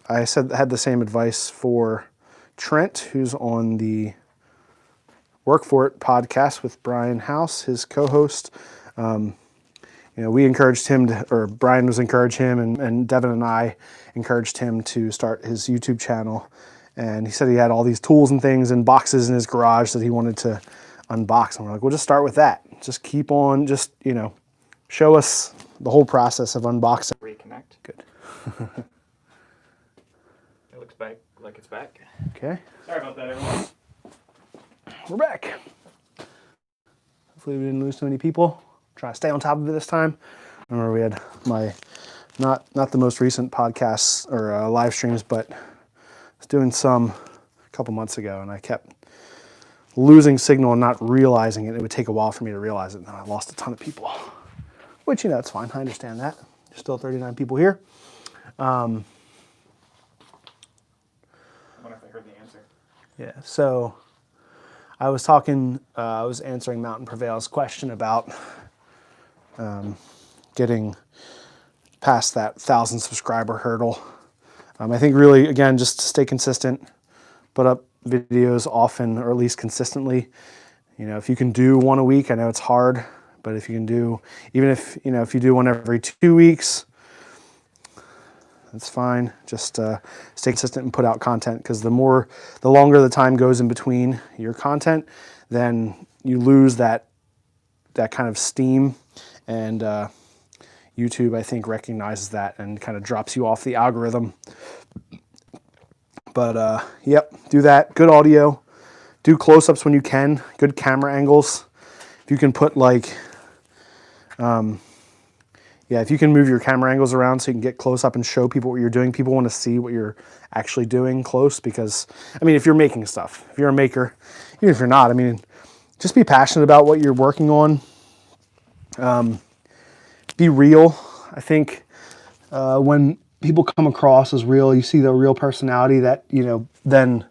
I had the same advice for Trent, who's on the Work For It podcast with Brian House, his co-host. We encouraged him to, or Brian was encouraging him, and Devin and I encouraged him to start his YouTube channel. And he said he had all these tools and things and boxes in his garage that he wanted to unbox. And we're like, we'll just start with that. Just keep on, show us the whole process of unboxing. Reconnect. Good. It looks back like it's back. Okay. Sorry about that, everyone. We're back. Hopefully we didn't lose too many people. Try to stay on top of it this time. I remember we had my, not the most recent podcasts or live streams, but I was doing some a couple months ago, and I kept losing signal and not realizing it. It would take a while for me to realize it, and I lost a ton of people. Which, it's fine. I understand that. There's still 39 people here. I wonder if I heard the answer. Yeah, so I was answering Mountain Prevail's question about getting past that 1,000 subscriber hurdle. I think really, again, just stay consistent, put up videos often, or at least consistently. If you can do one a week, I know it's hard, but if you can do, even if you do one every 2 weeks, that's fine. Just stay consistent and put out content, because the longer the time goes in between your content, then you lose that kind of steam, and YouTube, I think, recognizes that and kind of drops you off the algorithm. But yep, do that. Good audio. Do close-ups when you can. Good camera angles. If you can put if you can move your camera angles around so you can get close up and show people what you're doing. People want to see what you're actually doing close, because, if you're making stuff, if you're a maker, even if you're not, just be passionate about what you're working on. Be real. I think when people come across as real, you see the real personality, that, then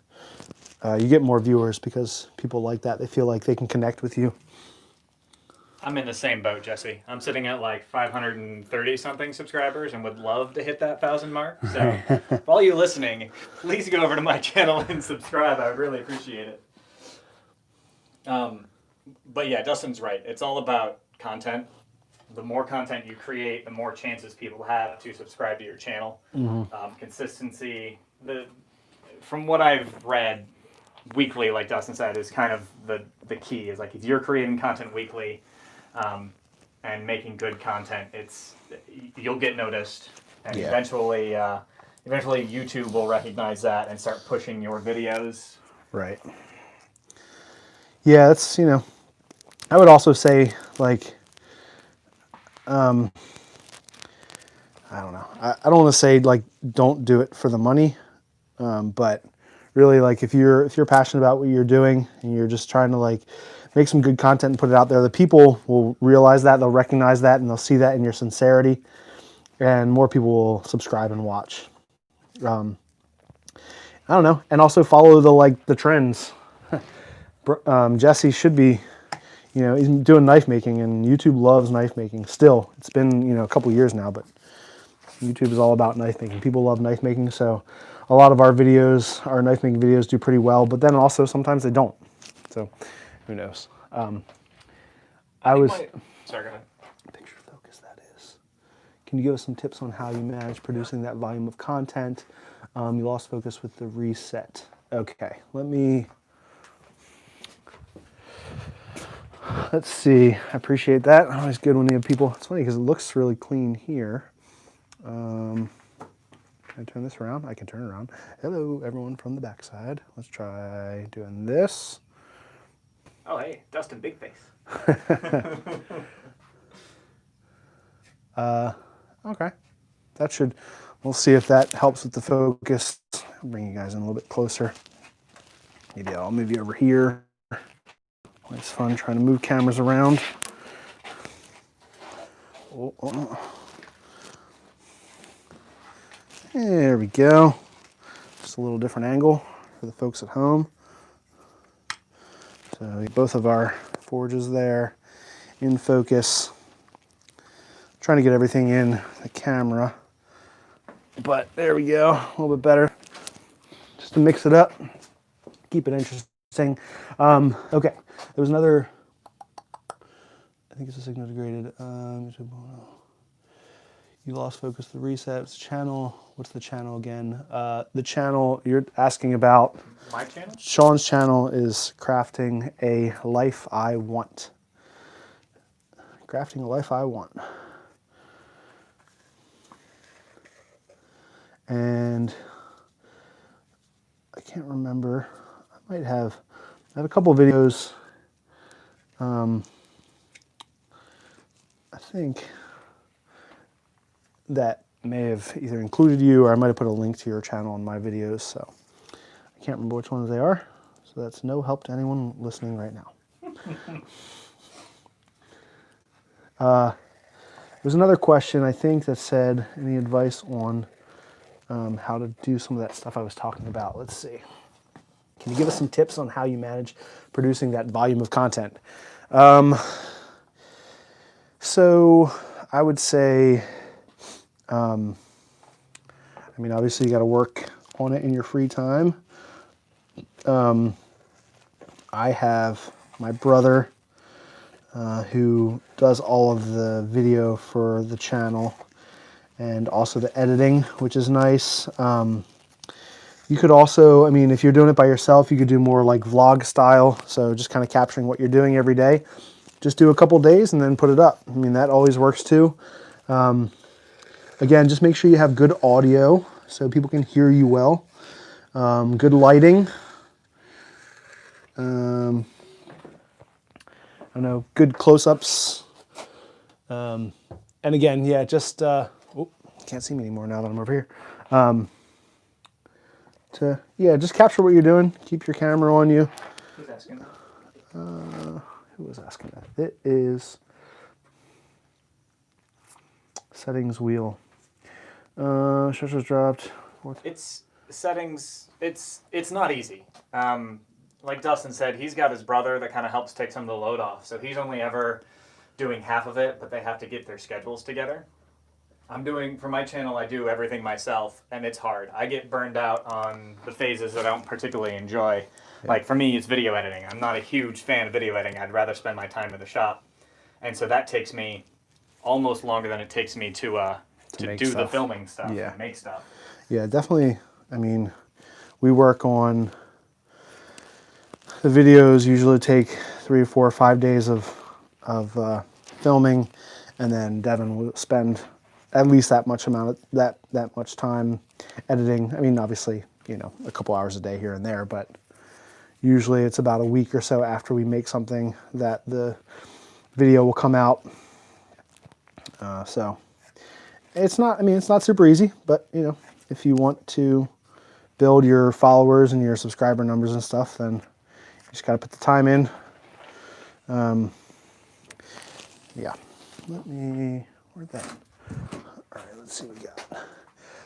you get more viewers, because people like that. They feel like they can connect with you. I'm in the same boat, Jesse. I'm sitting at 530 something subscribers and would love to hit that 1,000 mark. So for all you listening, please go over to my channel and subscribe. I would really appreciate it. But yeah, Dustin's right. It's all about content. The more content you create, the more chances people have to subscribe to your channel. Mm-hmm. Consistency. From what I've read, weekly, like Dustin said, is kind of the key. Is if you're creating content weekly, and making good content, you'll get noticed, and eventually YouTube will recognize that and start pushing your videos. Right. Yeah, that's I would also say I don't know. I don't want to say don't do it for the money, but really if you're passionate about what you're doing and you're just trying to make some good content and put it out there, the people will realize that, they'll recognize that, and they'll see that in your sincerity, and more people will subscribe and watch. I don't know, and also follow the trends. Jesse should be, he's doing knife making, and YouTube loves knife making. Still, it's been a couple years now, but YouTube is all about knife making. People love knife making, so a lot of our videos, our knife making videos, do pretty well. But then also sometimes they don't. So who knows? Sorry, go ahead. Picture focus, that is. Can you give us some tips on how you manage producing that volume of content? You lost focus with the reset. Okay, let's see. I appreciate that. Always good when you have people. It's funny because it looks really clean here. Can I turn this around? I can turn it around. Hello, everyone from the backside. Let's try doing this. Oh, hey, Dustin Big Face. Okay. We'll see if that helps with the focus. I'll bring you guys in a little bit closer. Maybe I'll move you over here. It's fun trying to move cameras around. Oh. There we go. Just a little different angle for the folks at home. So both of our forges there in focus. Trying to get everything in the camera. But there we go, a little bit better. Just to mix it up, keep it interesting. Okay, there was another, I think it's a signal degraded. You lost focus, the reset, it's the channel. What's the channel again? The channel you're asking about. My channel? Sean's channel is Crafting a Life I Want. Crafting a Life I Want. And I can't remember. I have a couple of videos. I think that may have either included you or I might have put a link to your channel in my videos. So I can't remember which ones they are. So that's no help to anyone listening right now. There's another question I think that said, any advice on how to do some of that stuff I was talking about? Let's see. Can you give us some tips on how you manage producing that volume of content? So I would say, obviously you got to work on it in your free time. I have my brother who does all of the video for the channel and also the editing, which is nice. You could also, if you're doing it by yourself, you could do more like vlog style. So just kind of capturing what you're doing every day. Just do a couple days and then put it up. That always works too. Again, just make sure you have good audio so people can hear you well. Good lighting. I don't know, good close-ups. And again, yeah, just, can't see me anymore now that I'm over here. Just capture what you're doing. Keep your camera on you. Who's asking that? Who was asking that? It is settings wheel. Shutters dropped. It's settings. It's not easy. Like Dustin said, he's got his brother that kind of helps take some of the load off. So he's only ever doing half of it, but they have to get their schedules together. For my channel, I do everything myself, and it's hard. I get burned out on the phases that I don't particularly enjoy. Yeah. Like for me, it's video editing. I'm not a huge fan of video editing. I'd rather spend my time in the shop. And so that takes me almost longer than it takes me to do the filming stuff and make stuff. Yeah, definitely. We work on the videos, usually take 3 or 4 or 5 days of filming, and then Devin will spend at least that much time editing. Obviously, a couple hours a day here and there, but usually it's about a week or so after we make something that the video will come out. So it's not super easy, but if you want to build your followers and your subscriber numbers and stuff, then you just got to put the time in. Where'd that? All right, let's see what we got.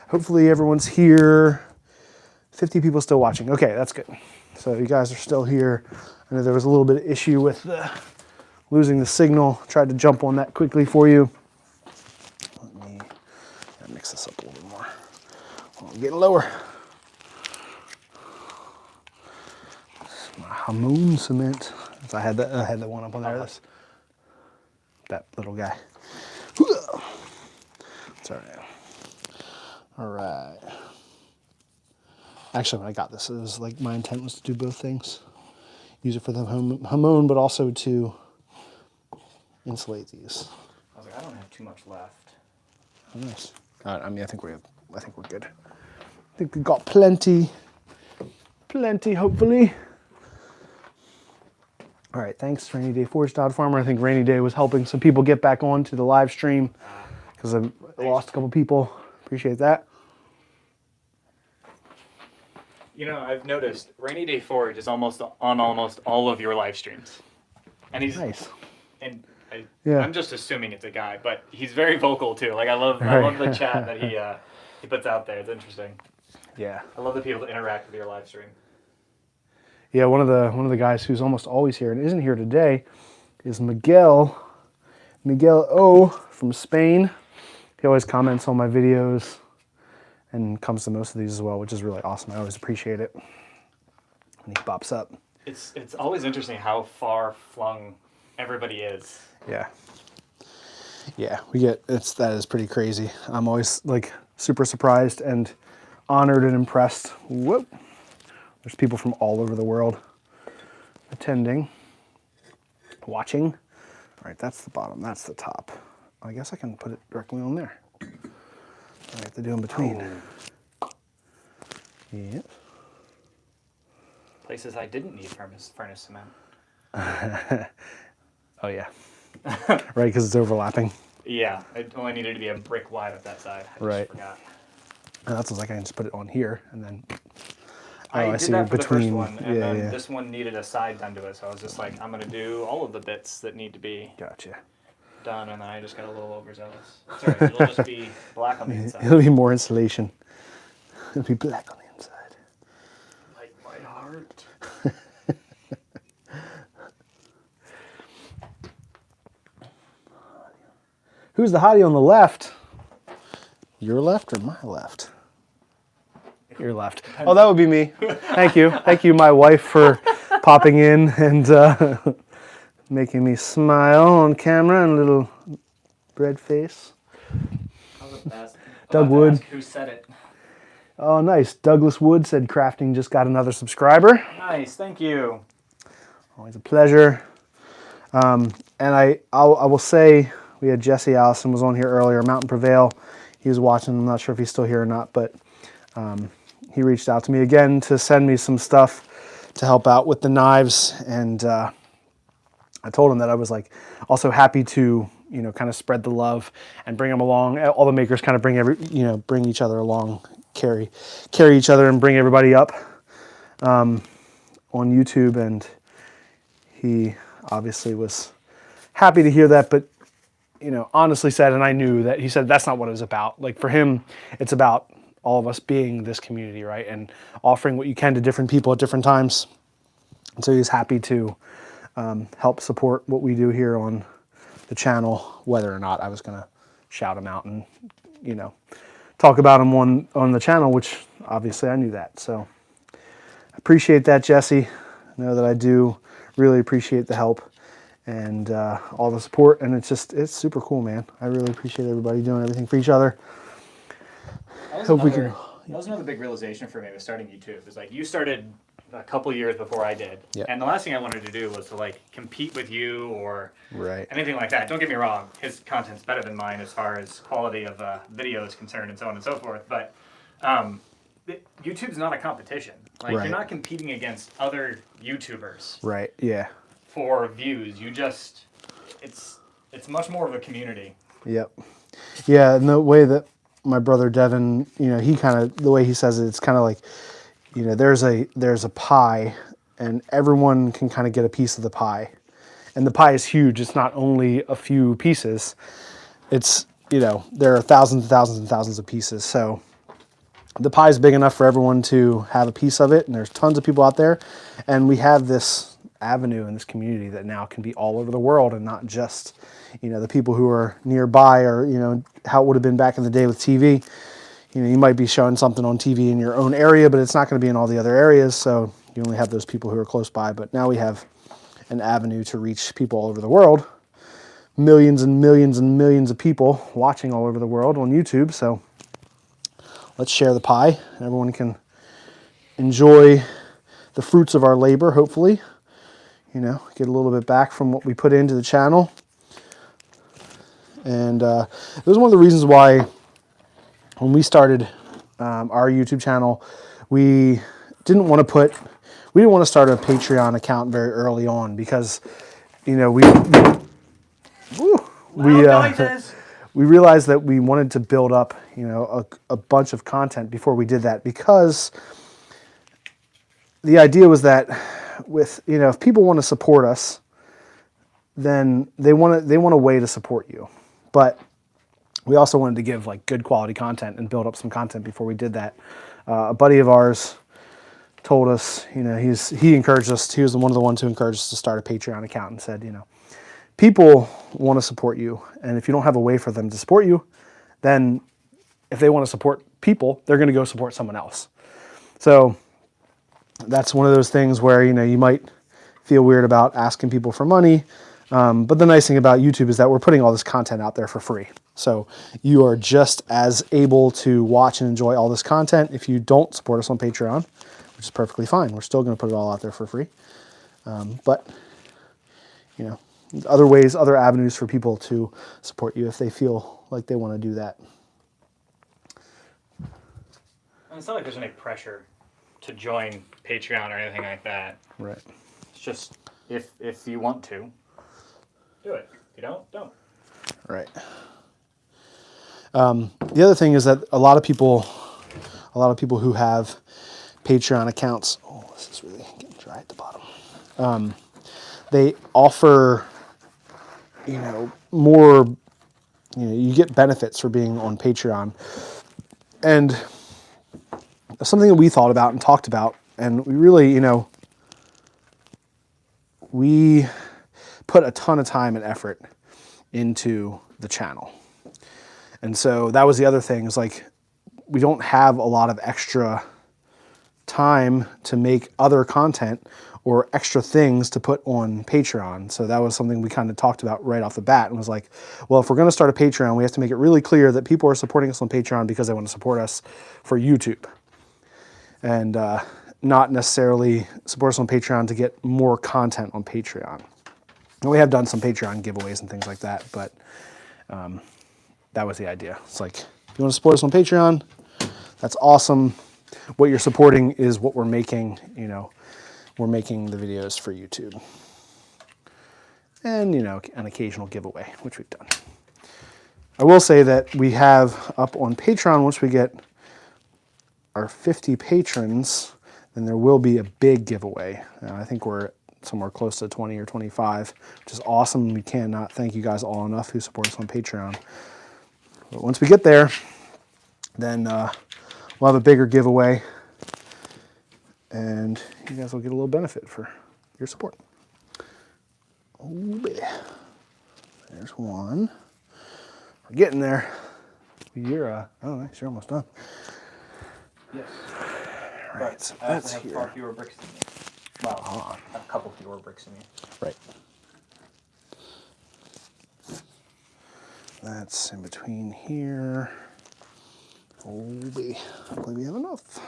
Hopefully everyone's here. 50 people still watching. Okay, that's good. So you guys are still here. I know there was a little bit of issue with losing the signal. Tried to jump on that quickly for you. Let me mix this up a little bit more. Oh, I'm getting lower. My Hamon cement. So I had the one up on there. That little guy. It's all right. All right. Actually, when I got this, it was like my intent was to do both things. Use it for the Hamon, but also to insulate these. I was like, I don't have too much left. Oh, nice. I mean, I think we're good. I think we've got plenty, hopefully. All right, thanks, Rainy Day Forge Farmer. I think Rainy Day was helping some people get back onto the live stream because I lost a couple people. Appreciate that. You know, I've noticed Rainy Day Forge is almost on almost all of your live streams, and he's nice. And Yeah. I'm just assuming it's a guy, but he's very vocal too. Like I love the chat that he puts out there. It's interesting. Yeah. I love the people that interact with your live stream. Yeah, one of the guys who's almost always here and isn't here today is Miguel O from Spain. He always comments on my videos and comes to most of these as well, which is really awesome. I always appreciate it when he pops up. It's always interesting how far flung everybody is. Yeah. Yeah, that is pretty crazy. I'm always like super surprised and honored and impressed. Whoop. There's people from all over the world attending, watching. All right, that's the bottom, that's the top. I guess I can put it directly on there. I have to do in between. Oh. Yep. Places I didn't need furnace cement. Oh yeah. Right, because it's overlapping. Yeah, it only needed to be a brick wide at that side. I just forgot. And that's like I can just put it on here and then. I did that for the first one, and then this one needed a side done to it, so I was just like, I'm going to do all of the bits that need to be done, and then I just got a little overzealous. Sorry, it'll just be black on the inside. It'll be more insulation. It'll be black on the inside. Like my heart. Who's the hottie on the left? Your left or my left? Your left. Oh, that would be me. Thank you. Thank you, my wife, for popping in and making me smile on camera and a little bread face. Doug Wood. Who said it? Oh, nice. Douglas Wood said crafting just got another subscriber. Nice. Thank you. Always a pleasure. And I will say, we had Jesse Allison was on here earlier, Mountain Prevail. He was watching. I'm not sure if he's still here or not, but he reached out to me again to send me some stuff to help out with the knives. And I told him that I was like also happy to, kind of spread the love and bring them along. All the makers kind of bring each other along, carry each other and bring everybody up on YouTube. And he obviously was happy to hear that, but honestly said, and I knew that he said that's not what it was about. Like for him, it's about all of us being this community, right? And offering what you can to different people at different times. And so he's happy to help support what we do here on the channel, whether or not I was going to shout him out and, talk about him on the channel, which obviously I knew that. So I appreciate that, Jesse. I know that I do really appreciate the help and all the support. And it's super cool, man. I really appreciate everybody doing everything for each other. That was another big realization for me with starting YouTube. It's like you started a couple years before I did, and the last thing I wanted to do was to like compete with you or anything like that. Don't get me wrong; his content's better than mine as far as quality of video is concerned, and so on and so forth. But YouTube's not a competition. Like you're not competing against other YouTubers. Right. Yeah. For views, it's much more of a community. Yep. Yeah, and the way that my brother Devin, he kind of, the way he says it, it's kind of like, there's a pie and everyone can kind of get a piece of the pie. And the pie is huge. It's not only a few pieces. It's, there are thousands and thousands and thousands of pieces. So the pie is big enough for everyone to have a piece of it, and there's tons of people out there, and we have this avenue in this community that now can be all over the world and not just, you know, the people who are nearby, or, you know, how it would have been back in the day with TV. You know, you might be showing something on TV in your own area, but it's not going to be in all the other areas, so you only have those people who are close by. But now we have an avenue to reach people all over the world. Millions and millions and millions of people watching all over the world on YouTube, so let's share the pie. Everyone can enjoy the fruits of our labor, hopefully. You know, get a little bit back from what we put into the channel. And it was one of the reasons why when we started our YouTube channel, we didn't want to start a Patreon account very early on, because, you know, we realized that we wanted to build up, you know, a bunch of content before we did that, because the idea was that with, you know, if people want to support us, then they want a way to support you. But we also wanted to give like good quality content and build up some content before we did that. A buddy of ours told us, you know, he encouraged us. He was one of the ones who encouraged us to start a Patreon account, and said, you know, people want to support you, and if you don't have a way for them to support you, then if they want to support people, they're going to go support someone else. So that's one of those things where, you know, you might feel weird about asking people for money, but the nice thing about YouTube is that we're putting all this content out there for free. So you are just as able to watch and enjoy all this content if you don't support us on Patreon, which is perfectly fine. We're still going to put it all out there for free. But, you know, other ways, other avenues for people to support you if they feel like they want to do that. It's not like there's any pressure to join Patreon or anything like that. Right. It's just if you want to, do it. If you don't. Right. The other thing is that a lot of people who have Patreon accounts, oh, this is really getting dry at the bottom. They offer, you know, more, you know, you get benefits for being on Patreon. And something that we thought about and talked about, and we really, you know, we put a ton of time and effort into the channel. And so that was the other thing, is like, we don't have a lot of extra time to make other content or extra things to put on Patreon. So that was something we kind of talked about right off the bat, and was like, well, if we're going to start a Patreon, we have to make it really clear that people are supporting us on Patreon because they want to support us for YouTube, and not necessarily support us on Patreon to get more content on Patreon. And we have done some Patreon giveaways and things like that, but that was the idea. It's like, if you want to support us on Patreon, that's awesome. What you're supporting is what we're making, you know, we're making the videos for YouTube. And, you know, an occasional giveaway, which we've done. I will say that we have up on Patreon, once we get our 50 patrons, then there will be a big giveaway. I think we're somewhere close to 20 or 25, which is awesome. We cannot thank you guys all enough who support us on Patreon. But once we get there, then we'll have a bigger giveaway, and you guys will get a little benefit for your support. Oh, there's one. We're getting there. You're, oh, nice, you're almost done. Yes. All right, But so I that's have here. far fewer bricks than you. Well, a couple fewer bricks than you. Right. That's in between here. Oh, baby. Hopefully we have enough.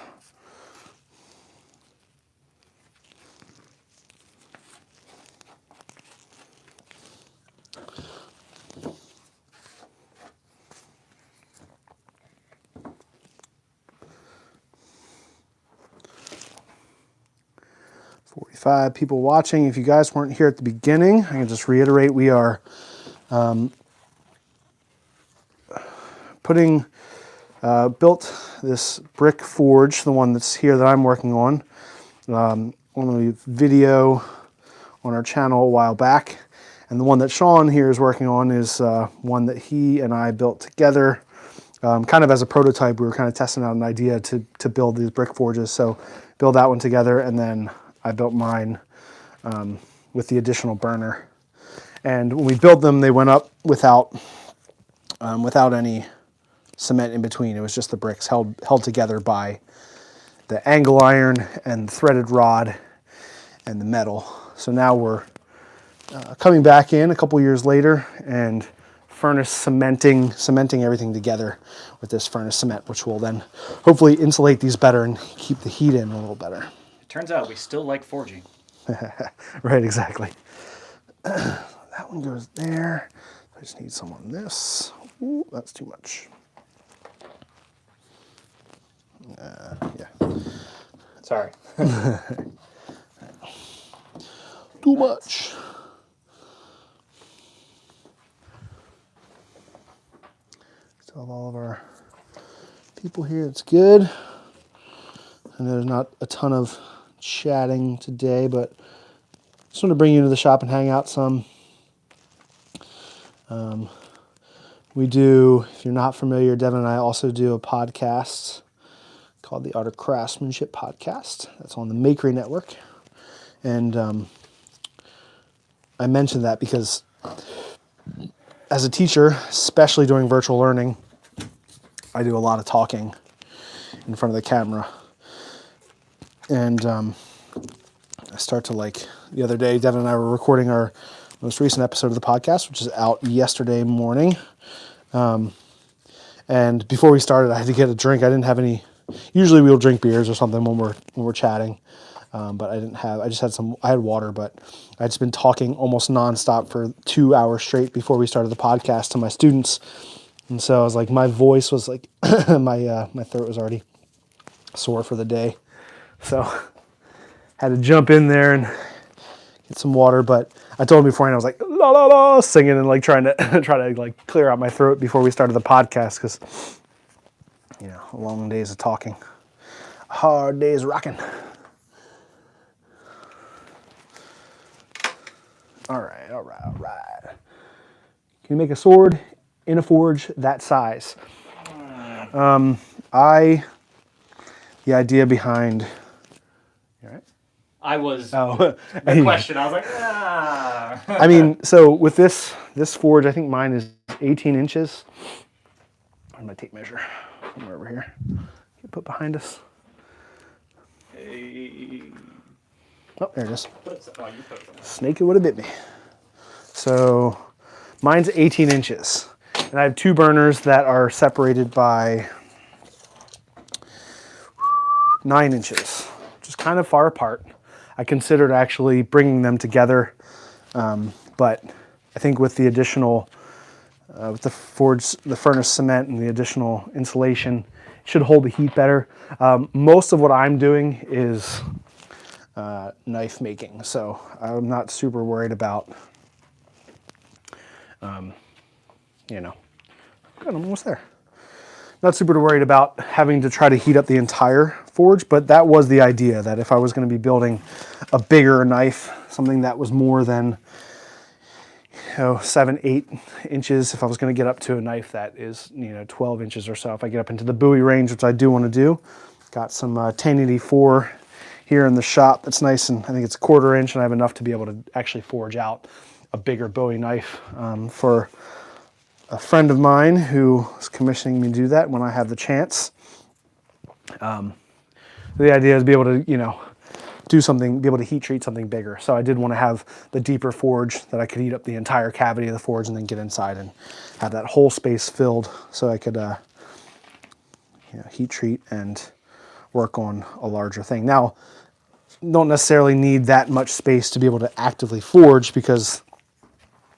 Five people watching. If you guys weren't here at the beginning, I can just reiterate, we are built this brick forge, the one that's here that I'm working on a video on our channel a while back, and the one that Sean here is working on is one that he and I built together kind of as a prototype, we were kind of testing out an idea to build these brick forges. So build that one together, and then I built mine with the additional burner. And when we built them, they went up without any cement in between. It was just the bricks held together by the angle iron and threaded rod and the metal. So now we're coming back in a couple years later and furnace cementing everything together with this furnace cement, which will then hopefully insulate these better and keep the heat in a little better. It turns out we still like forging. Right, exactly. That one goes there. I just need some on this. Ooh, that's too much. Yeah. Sorry. Too much. Still have all of our people here. It's good. I know there's not a ton of chatting today, but just want to bring you into the shop and hang out some. We do, if you're not familiar, Devin and I also do a podcast called the Art of Craftsmanship Podcast. That's on the Makery Network. And I mentioned that because as a teacher, especially during virtual learning, I do a lot of talking in front of the camera. And I start to the other day, Devin and I were recording our most recent episode of the podcast, which is out yesterday morning. And before we started, I had to get a drink. I didn't have any. Usually we'll drink beers or something when we're chatting. But I didn't have, I had water, but I'd just been talking almost nonstop for 2 hours straight before we started the podcast to my students. And so I was my voice was my throat was already sore for the day. So had to jump in there and get some water. But I told him beforehand, I was la la la, singing and trying to clear out my throat before we started the podcast, because long days of talking, hard days rocking. All right. Can you make a sword in a forge that size? The idea behind. You all right? I was. Oh, the question. I was like, ah. I mean, so with this forge, I think mine is 18 inches. Where's my tape measure? Somewhere over here. Can you put behind us? Oh, there it is. Snake, it would have bit me. So mine's 18 inches. And I have two burners that are separated by 9 inches, which is kind of far apart. I considered actually bringing them together, but I think with the additional, with the furnace cement and the additional insulation, it should hold the heat better. Most of what I'm doing is knife making, so I'm not super worried about, good, I'm almost there. Not super worried about having to try to heat up the entire forge, but that was the idea, that if I was going to be building a bigger knife, something that was more than 7-8 inches, if I was going to get up to a knife that is 12 inches or so, if I get up into the Bowie range, which I do want to do. Got some 1084 here in the shop that's nice, and I think it's 1/4 inch, and I have enough to be able to actually forge out a bigger Bowie knife for a friend of mine who is commissioning me to do that when I have the chance. The idea is to be able to, do something, be able to heat treat something bigger. So I did want to have the deeper forge that I could heat up the entire cavity of the forge and then get inside and have that whole space filled so I could heat treat and work on a larger thing. Now, don't necessarily need that much space to be able to actively forge, because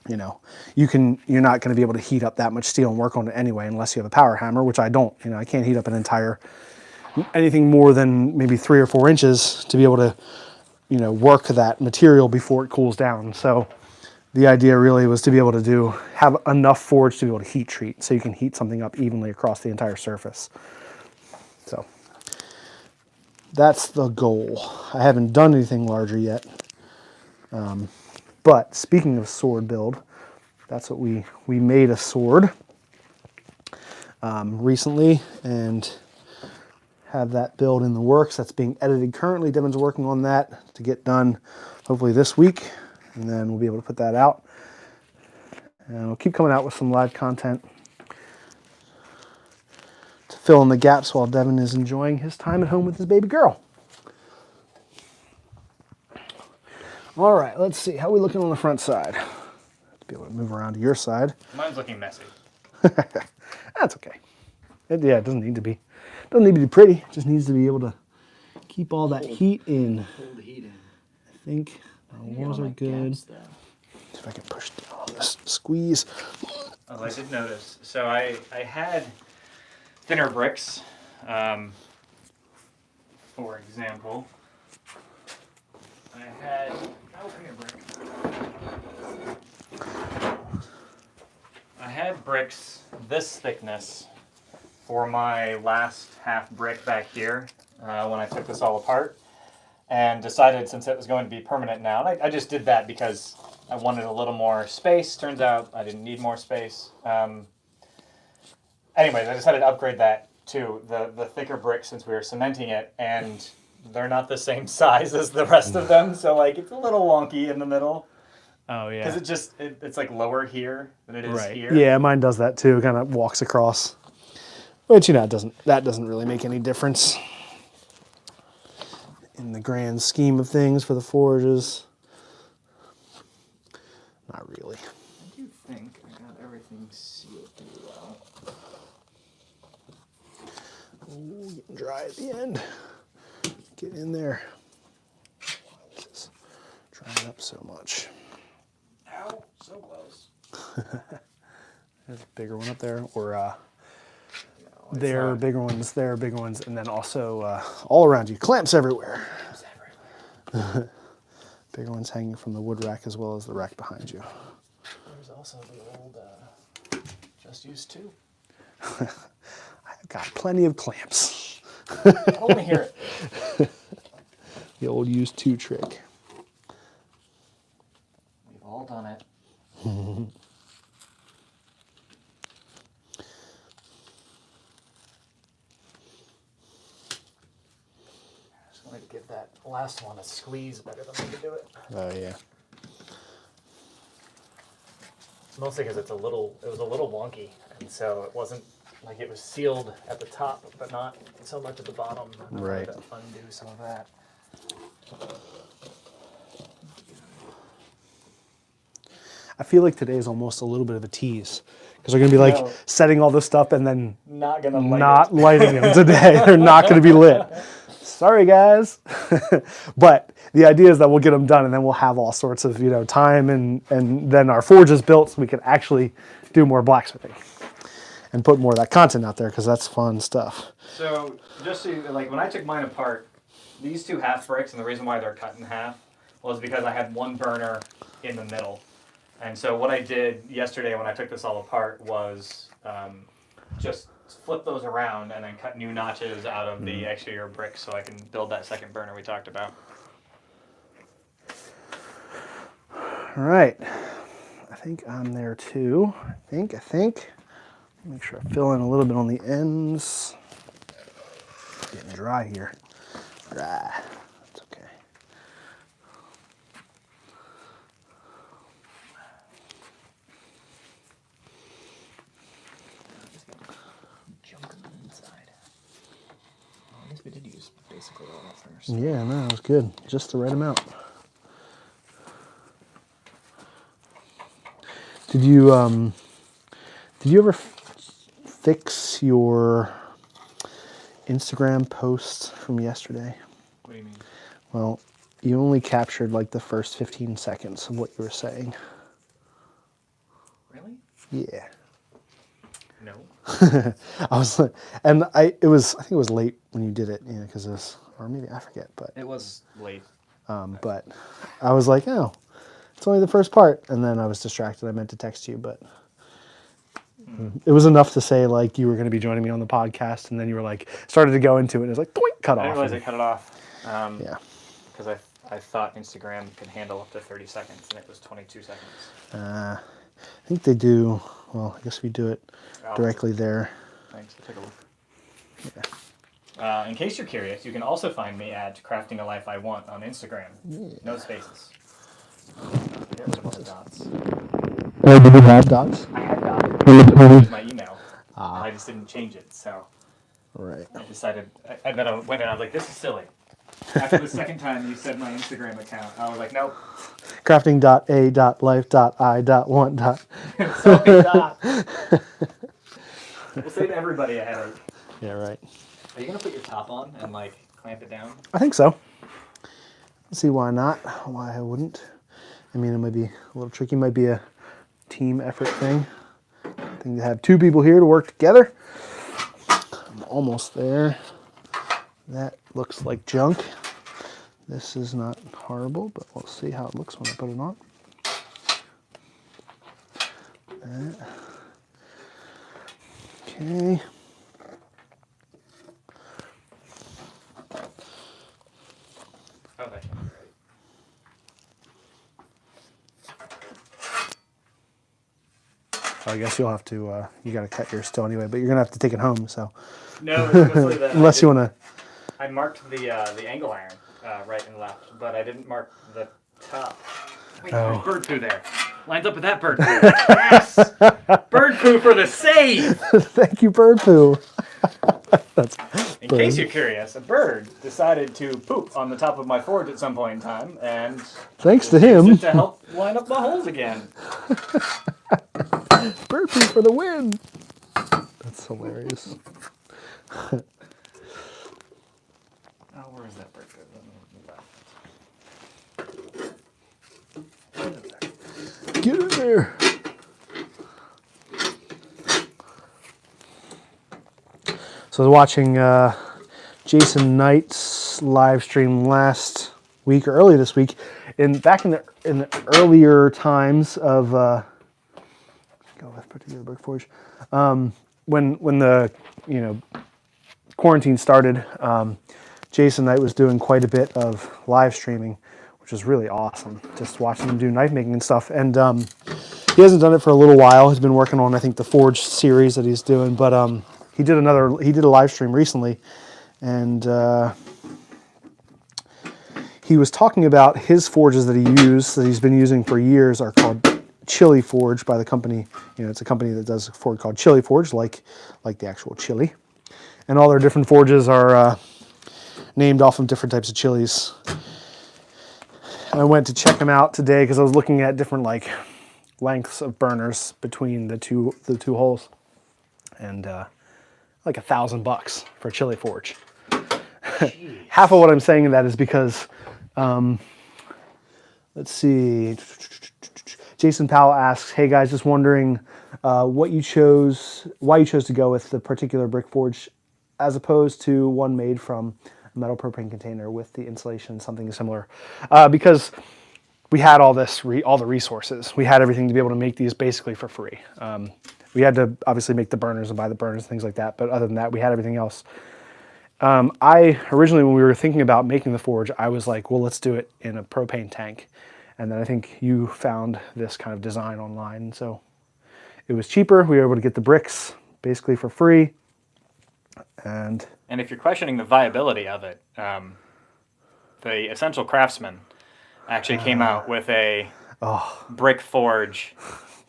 you're not going to be able to heat up that much steel and work on it anyway, unless you have a power hammer, which I don't. I can't heat up anything more than maybe 3 or 4 inches to be able to, work that material before it cools down. So the idea really was to be able to have enough forge to be able to heat treat, so you can heat something up evenly across the entire surface. So that's the goal. I haven't done anything larger yet. But speaking of sword build, that's what we made a sword. recently and have that build in the works. That's being edited currently. Devin's working on that to get done hopefully this week, and then we'll be able to put that out. And we'll keep coming out with some live content to fill in the gaps while Devin is enjoying his time at home with his baby girl. All right, let's see. How are we looking on the front side? To be able to move around to your side. Mine's looking messy. That's okay. It doesn't need to be. Doesn't need to be pretty. It just needs to be able to keep all that heat in. Hold the heat in. I think the walls are good. See if I can push down on this squeeze. Oh, I did notice. So I had thinner bricks. For example, I had I had bricks this thickness for my last half brick back here when I took this all apart, and decided since it was going to be permanent now, and I just did that because I wanted a little more space. Turns out I didn't need more space. Anyways, I decided to upgrade that to the thicker brick since we were cementing it, and they're not the same size as the rest of them, so like it's a little wonky in the middle. Oh yeah. Because it's like lower here than it is here. Yeah, mine does that too. Kind of walks across, which that doesn't really make any difference in the grand scheme of things for the forges. Not really. I do think I got everything sealed pretty well. Ooh, getting dry at the end. Get in there. Why is this drying up so much? Ow, so close. There's a bigger one up there, or No, there are bigger ones, and then also all around you, clamps everywhere. Bigger ones hanging from the wood rack as well as the rack behind you. There's also the old Just Used 2. I've got plenty of clamps. Hold me here. The old used 2 trick. We've all done it. I just wanted to give that last one a squeeze better than we could do it. Oh yeah. It's mostly because it was a little wonky, and so it wasn't like it was sealed at the top, but not so much at the bottom. I Right. wanted to undo some of that. I feel like today is almost a little bit of a tease because they're going to be like No. setting all this stuff and then Not gonna light not it. lighting them today. They're not going to be lit. Sorry, guys. But the idea is that we'll get them done and then we'll have all sorts of time and then our forge is built so we can actually do more blacksmithing and put more of that content out there because that's fun stuff. So just so like when I took mine apart, these two half bricks, and the reason why they're cut in half was because I had one burner in the middle. And so what I did yesterday when I took this all apart was just flip those around and then cut new notches out of the exterior bricks so I can build that second burner we talked about. All right. I think I'm there too. I think. Make sure I fill in a little bit on the ends. Getting dry here. Dry. That's okay. Junk on the inside. Well, I guess we did use basically all that first. Yeah, no, it was good. Just the right amount. Did you ever fix your Instagram post from yesterday? What do you mean? Well, you only captured like the first 15 seconds of what you were saying. Really? Yeah. No. I was like, and I think it was late when you did it, because it was, or maybe I forget, but It was late. but I was like, oh, it's only the first part, and then I was distracted. I meant to text you, but it was enough to say like you were going to be joining me on the podcast, and then you were like started to go into it, and it was like doink, cut I didn't off. realize and- I cut it off. Yeah. Because I thought Instagram could handle up to 30 seconds, and it was 22 seconds. I think they do. Well, I guess we do it directly there. thanks. I'll take a look. Yeah. In case you're curious, you can also find me at Crafting a Life I Want on Instagram. Yeah. No spaces. There's some other dots. Oh, did you have dots? I had dots. Here's my email. I just didn't change it, so. Right. I decided, and then I went and I was like, this is silly. After the second time you said my Instagram account, I was like, nope. Crafting.a.life.i.want. So many dots. We'll save everybody a headache. Yeah, right. Are you going to put your top on and, like, clamp it down? I think so. Let's see why not. Why I wouldn't. I mean, it might be a little tricky. It might be a team effort thing. I think to have two people here to work together. I'm almost there. That looks like junk. This is not horrible, but we'll see how it looks when I put it on. That. Okay. Okay. I guess you'll have to, you got to cut yours still anyway, but you're going to have to take it home, so. No, it's mostly that unless you want to. I marked the angle iron right and left, but I didn't mark the top. Wait, there's bird poo there. Lines up with that bird poo. Yes! Bird poo for the save! Thank you, bird poo. In case you're curious, a bird decided to poop on the top of my forge at some point in time, and thanks to him, to help line up my holes again. Bird poo for the win. That's hilarious. Oh, where is that bird poo? Get in there. So I was watching Jason Knight's live stream last week or early this week, back in the earlier times of go with particular brick forge, when the quarantine started. Jason Knight was doing quite a bit of live streaming, which was really awesome. Just watching him do knife making and stuff. And he hasn't done it for a little while. He's been working on, I think, the Forge series that he's doing. But he did a live stream recently, and he was talking about his forges that he's been using for years are called Chili Forge by the company. It's a company that does a forge called Chili Forge, like the actual chili. And all their different forges are named off of different types of chilies. And I went to check them out today because I was looking at different lengths of burners between the two holes, and like $1,000 for a chili forge. Half of what I'm saying in that is because, let's see. Jason Powell asks, "Hey guys, just wondering why you chose to go with the particular brick forge as opposed to one made from a metal propane container with the insulation, something similar." Because we had all the resources. We had everything to be able to make these basically for free. We had to obviously make the burners and buy the burners and things like that, but other than that, we had everything else. I originally, when we were thinking about making the forge, I was like, well, let's do it in a propane tank. And then I think you found this kind of design online. So it was cheaper. We were able to get the bricks basically for free. And if you're questioning the viability of it, the Essential Craftsman actually came out with a brick forge.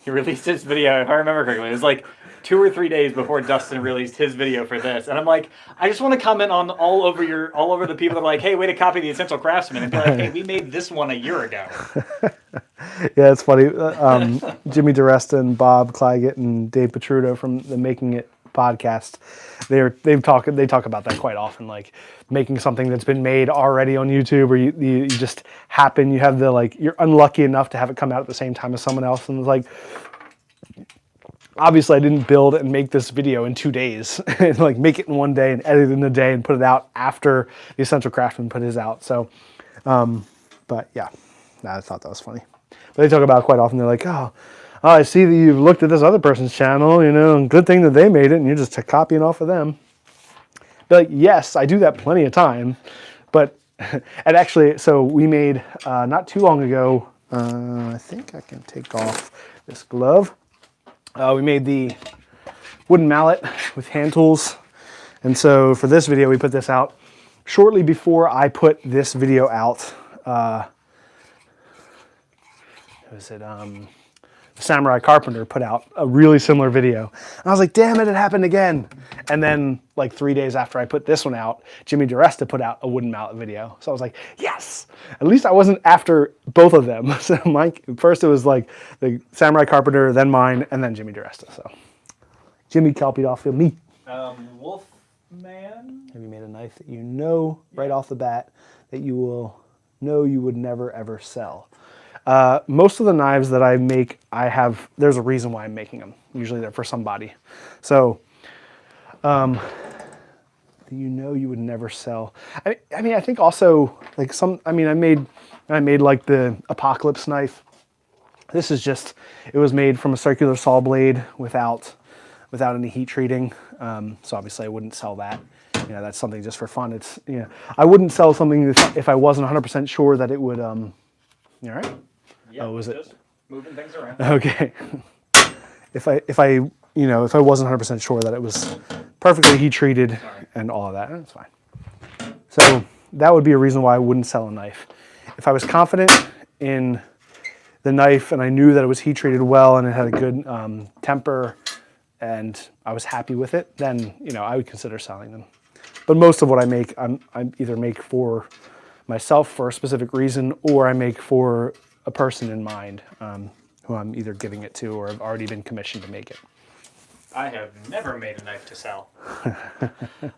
He released his video, if I remember correctly. It was like 2 or 3 days before Dustin released his video for this. And I'm like, I just want to comment on all over the people that are like, hey, way to copy the Essential Craftsman, and be like, hey, we made this one a year ago. Yeah, it's funny. Jimmy DeResta, Bob Claggett, and Dave Petruto from the Making It podcast, they talk about that quite often, like making something that's been made already on YouTube, or you just you have you're unlucky enough to have it come out at the same time as someone else, and it's like, obviously I didn't build and make this video in 2 days and make it in 1 day and edit it in a day and put it out after the Essential Craftsman put his out. So but yeah, I thought that was funny. But they talk about it quite often. They're like, oh, I see that you've looked at this other person's channel, and good thing that they made it, and you're just copying off of them. But yes, I do that plenty of time. But, and actually, so we made, not too long ago, I think I can take off this glove. We made the wooden mallet with hand tools. And so for this video, we put this out shortly before I put this video out. Samurai Carpenter put out a really similar video. And I was like, damn it happened again. And then like 3 days after I put this one out, Jimmy DiResta put out a wooden mallet video. So I was like, yes, at least I wasn't after both of them. So first it was like the Samurai Carpenter, then mine, and then Jimmy DiResta. So Jimmy copied off of me. Wolfman? Have you made a knife that you know right off the bat that you will know you would never ever sell? Most of the knives that I make, there's a reason why I'm making them. Usually they're for somebody. So, you know you would never sell. I mean, I think also, like I made like the Apocalypse knife. This is just, it was made from a circular saw blade without any heat treating. So obviously I wouldn't sell that. You know, that's something just for fun. It's, you know, I wouldn't sell something if I wasn't 100% sure that it would, you all right? Yeah, was it? Just moving things around. Okay. If I wasn't 100% sure that it was perfectly heat treated and all of that, that's fine. So that would be a reason why I wouldn't sell a knife. If I was confident in the knife and I knew that it was heat treated well and it had a good temper and I was happy with it, then, you know, I would consider selling them. But most of what I make, I either make for myself for a specific reason, or I make for a person in mind who I'm either giving it to or have already been commissioned to make it. I have never made a knife to sell.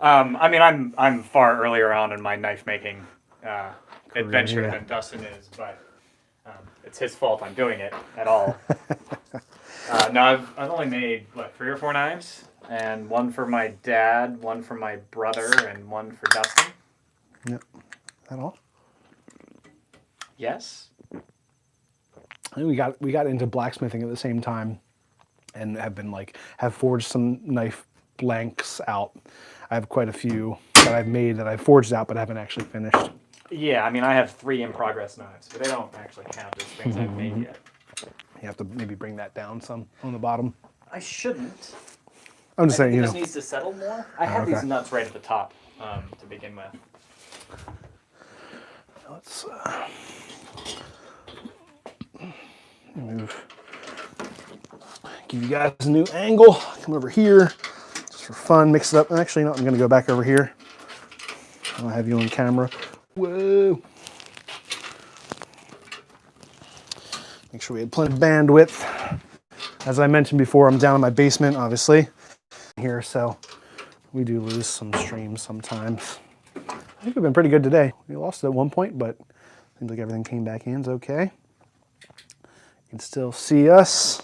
I mean, I'm far earlier on in my knife making adventure than Dustin is, but it's his fault I'm doing it at all. No, I've only made, 3 or 4 knives, and one for my dad, one for my brother, and one for Dustin. Yep. That all? Yes. I think we got into blacksmithing at the same time, and have forged some knife blanks out. I have quite a few that I've made that I've forged out but haven't actually finished. Yeah, I mean, I have 3 in-progress knives, but they don't actually count as things I've made yet. You have to maybe bring that down some on the bottom. I shouldn't. I'm just saying, It you know. just needs to settle more. I have these nuts right at the top to begin with. Let's move. Give you guys a new angle. Come over here, just for fun. Mix it up. Actually, no, I'm going to go back over here. I'll have you on camera. Whoa. Make sure we had plenty of bandwidth. As I mentioned before, I'm down in my basement, obviously, here, so we do lose some streams sometimes. I think we've been pretty good today. We lost it at one point, but seems like everything came back in okay. You can still see us.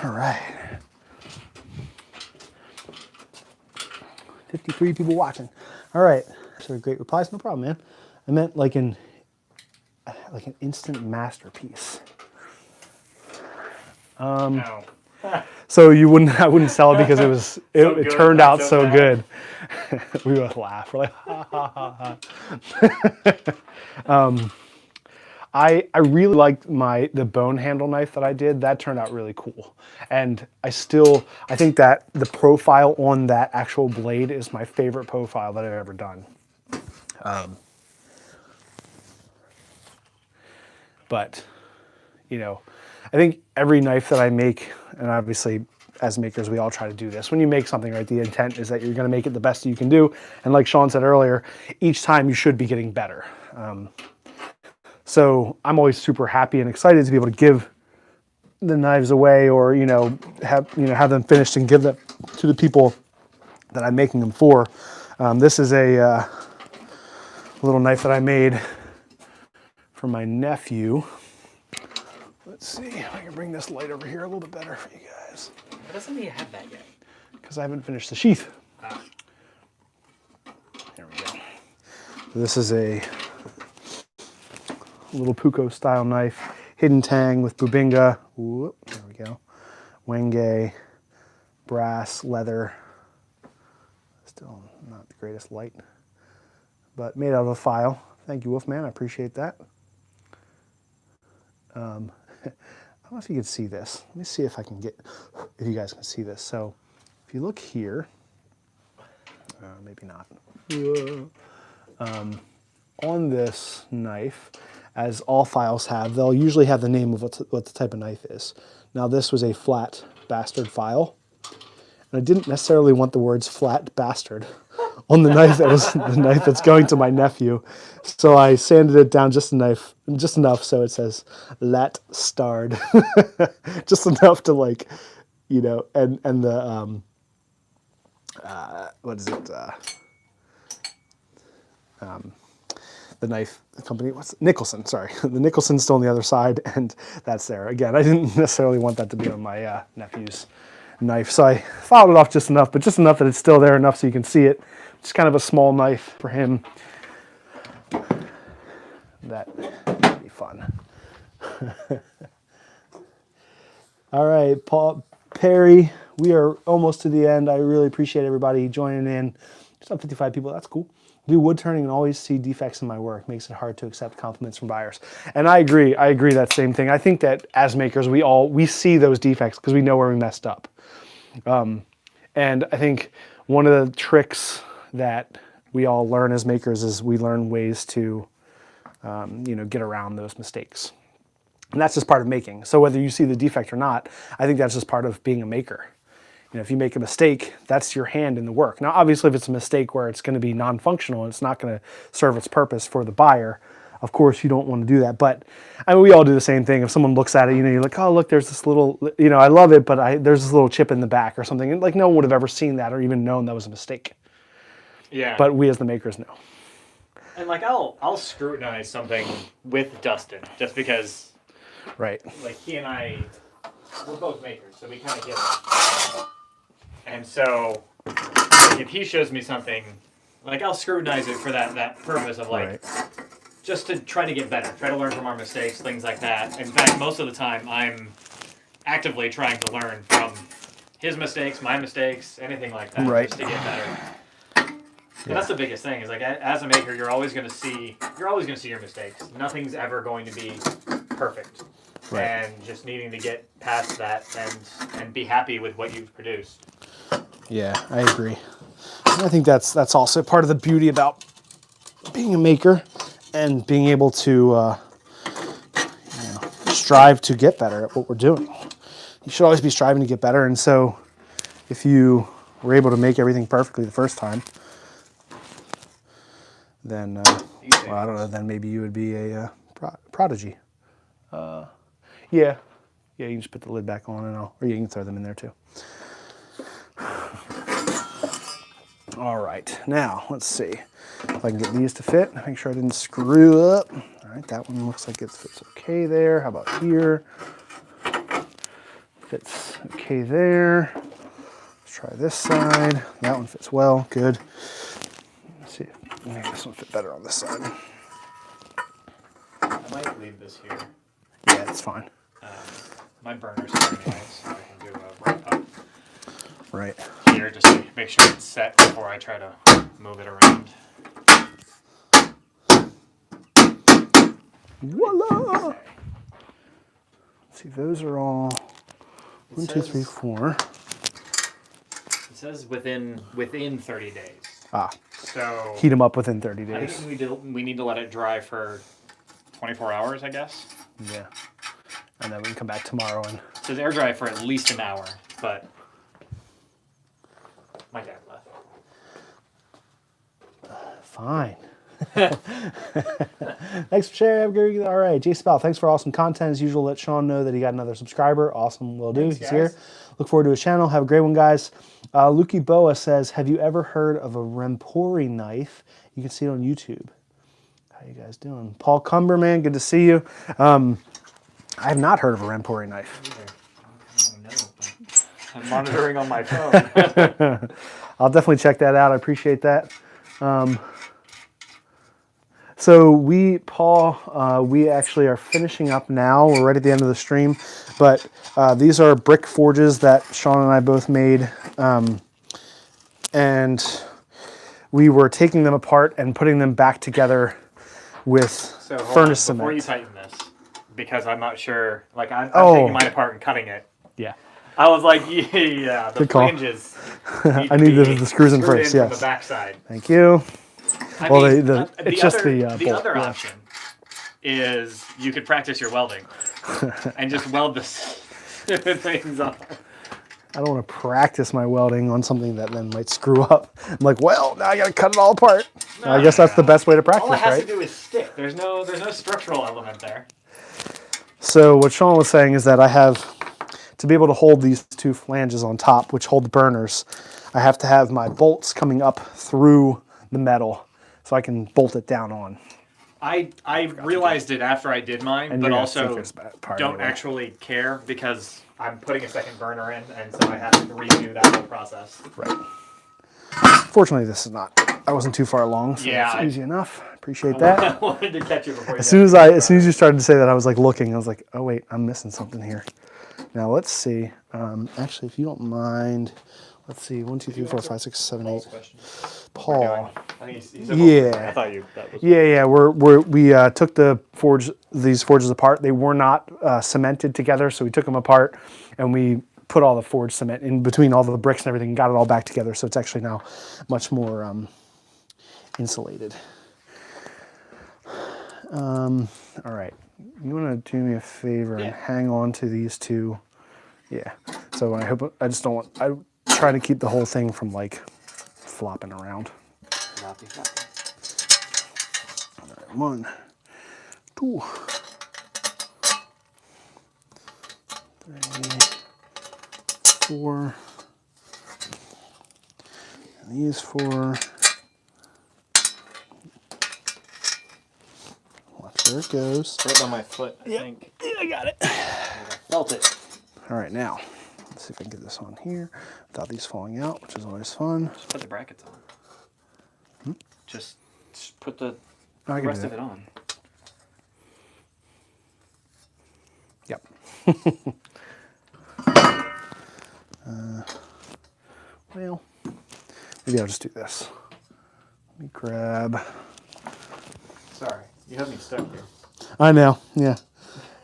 All right. 53 people watching. All right. So great replies. No problem, man. I meant like an instant masterpiece. No. So I wouldn't sell it because it turned out so good. We both laugh. We're like, ha ha ha ha. I really liked the bone handle knife that I did. That turned out really cool. And I think that the profile on that actual blade is my favorite profile that I've ever done. But, you know, I think every knife that I make, and obviously as makers, we all try to do this. When you make something, right, the intent is that you're going to make it the best you can do. And like Sean said earlier, each time you should be getting better. So I'm always super happy and excited to be able to give the knives away, or have them finished and give them to the people that I'm making them for. This is a little knife that I made for my nephew. Let's see if I can bring this light over here a little bit better for you guys. Why doesn't he have that yet? Because I haven't finished the sheath. There we go. So this is a little Puko style knife, hidden tang with bubinga. Whoop, there we go. Wenge, brass, leather. Still not the greatest light, but made out of a file. Thank you, Wolfman. I appreciate that. don't know if you can see this. Let me see if you guys can see this. So if you look here, maybe not. On this knife, as all files have, they'll usually have the name of what the type of knife is. Now this was a flat bastard file. And I didn't necessarily want the words flat bastard on the knife that was the knife that's going to my nephew. So I sanded it down just enough so it says lat starred. Just enough to like, you know, and the what is it? The knife company, Nicholson, sorry. The Nicholson's still on the other side, and that's there. Again, I didn't necessarily want that to be on my nephew's knife, so I filed it off just enough, but just enough that it's still there enough so you can see it. It's kind of a small knife for him. That would be fun. All right, Paul Perry, we are almost to the end. I really appreciate everybody joining in. Just about 55 people, that's cool. Do wood turning and always see defects in my work. Makes it hard to accept compliments from buyers. And I agree that same thing. I think that as makers, we see those defects because we know where we messed up. And I think one of the tricks that we all learn as makers is we learn ways to, get around those mistakes. And that's just part of making. So whether you see the defect or not, I think that's just part of being a maker. You know, if you make a mistake, that's your hand in the work. Now, obviously, if it's a mistake where it's going to be non-functional and it's not going to serve its purpose for the buyer, of course, you don't want to do that. But I mean, we all do the same thing. If someone looks at it, you're like, oh, look, there's this little, I love it, but there's this little chip in the back or something. And like, no one would have ever seen that or even known that was a mistake. Yeah. But we as the makers know. And like, I'll scrutinize something with Dustin just because. Right. Like he and I, we're both makers, so we kind of get it. And so, like, if he shows me something, like I'll scrutinize it for that purpose of like, right. Just to try to get better, try to learn from our mistakes, things like that. In fact, most of the time, I'm actively trying to learn from his mistakes, my mistakes, anything like that, right. just to get better. And that's the biggest thing. Is like as a maker, you're always going to see your mistakes. Nothing's ever going to be perfect. Right. And just needing to get past that and be happy with what you've produced. Yeah, I agree. And I think that's also part of the beauty about being a maker and being able to strive to get better at what we're doing. You should always be striving to get better. And so if you were able to make everything perfectly the first time, then, I don't know, then maybe you would be a prodigy. Yeah, you can just put the lid back on or you can throw them in there too. All right, now let's see if I can get these to fit. Make sure I didn't screw up. All right, that one looks like it fits okay there. How about here? Fits okay there. Let's try this side. That one fits well, good. Let's see if maybe this one fit better on this side. I might leave this here. Yeah, that's fine. My burner's here anyway, so I can do a wrap up. Right. Here, just to make sure it's set before I try to move it around. Voila! Let's see, those are all 1, 2, 3, 4. It says within 30 days. Ah. So heat them up within 30 days. I think we need to let it dry for 24 hours, I guess. Yeah. And then we can come back tomorrow and... It says air dry for at least an hour, but my dad left. Fine. Thanks for sharing. All right, Jay Spell, thanks for awesome content. As usual, let Sean know that he got another subscriber. Awesome, will do. Thanks, He's guys. here. Look forward to his channel. Have a great one, guys. Luki Boa says, have you ever heard of a Rempori knife? You can see it on YouTube. How you guys doing? Paul Cumberman, good to see you. I have not heard of a Rempori knife. I don't know. I'm monitoring on my phone. I'll definitely check that out. I appreciate that. So Paul, we actually are finishing up now. We're right at the end of the stream. But these are brick forges that Sean and I both made. And we were taking them apart and putting them back together with furnace cement. Before you tighten this, because I'm not sure. Like I'm Oh. taking mine apart and cutting it. Yeah. I was like, yeah, the Good call. flanges. I need the screws in first. From the Yes. backside. Thank you. I Well, mean, it's just the bolt. other Yeah. option is you could practice your welding and just weld the things up. I don't want to practice my welding on something that then might screw up. I'm like, well, now I got to cut it all apart. No, I guess that's the best way to practice, all it has right? to do is stick. There's no structural element there. So what Sean was saying is that I have to be able to hold these two flanges on top, which hold the burners. I have to have my bolts coming up through the metal so I can bolt it down on. I realized it after I did mine, And but you're also gonna take this apart don't anyway. actually care because I'm putting a second burner in, and so I have to redo that whole process. Right. Fortunately, this is not. I wasn't too far along, so Yeah, it's easy enough. Appreciate that. I wanted to catch you before you As soon as you started to say that, I was like looking. I was like, oh wait, I'm missing something here. Now let's see. Actually, if you don't mind, let's see. 1, 2, 3, 4, 5, 6, 7, 8. Paul. I think he's Yeah. I thought that was. Yeah. We took these forges apart. They were not cemented together, so we took them apart and we put all the forged cement in between all the bricks and everything and got it all back together. So it's actually now much more insulated. All right. You want to do me a favor and hang on to these two? Yeah. So I try to keep the whole thing from like flopping around. All right, 1, 2, 3, 4, and these 4. Watch where it goes. Right on my foot, I think. Yeah, I got it. I felt it. All right, now let's see if I can get this on here without these falling out, which is always fun. Just put the brackets on. Just put the I can rest do of it on. Yep. Well, maybe I'll just do this. Let me grab. Sorry, you have me stuck here. I know, yeah.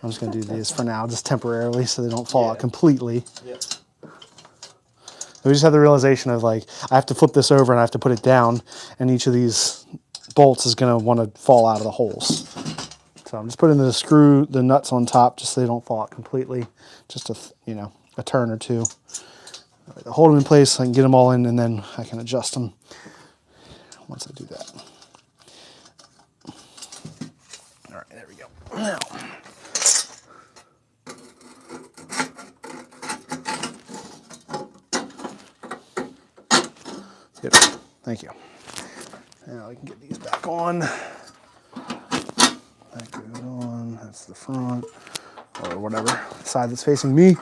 I'm just going to do these for now, just temporarily, so they don't fall out completely. Yep. We just had the realization of like, I have to flip this over and I have to put it down, and each of these bolts is going to want to fall out of the holes. So I'm just putting the nuts on top just so they don't fall out completely. Just a turn or two. Hold them in place so I can get them all in, and then I can adjust them once I do that. All right, there we go. Now, good. Thank you. Now I can get these back on. That goes on. That's the front, or whatever side that's facing me.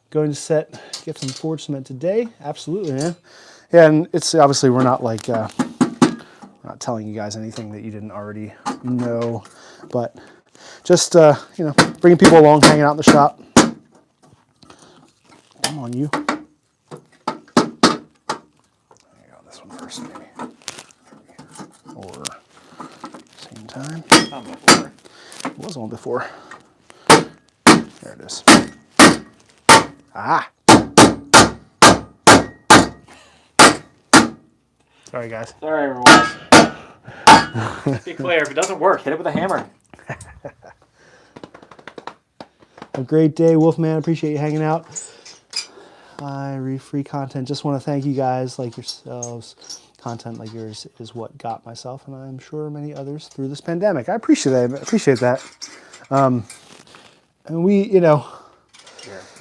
Going to get some forged cement today. Absolutely, man. Yeah, and it's obviously we're not like not telling you guys anything that you didn't already know, but just bringing people along, hanging out in the shop. Come on, you. There you go. This one first, maybe, or same time. It was on before. There it is. Ah. Sorry, guys. Sorry, everyone. Just be clear, if it doesn't work, hit it with a hammer. Have a great day, Wolfman. Appreciate you hanging out. I read free content. Just want to thank you guys like yourselves. Content like yours is what got myself, and I'm sure many others, through this pandemic. I appreciate that. And we, Here,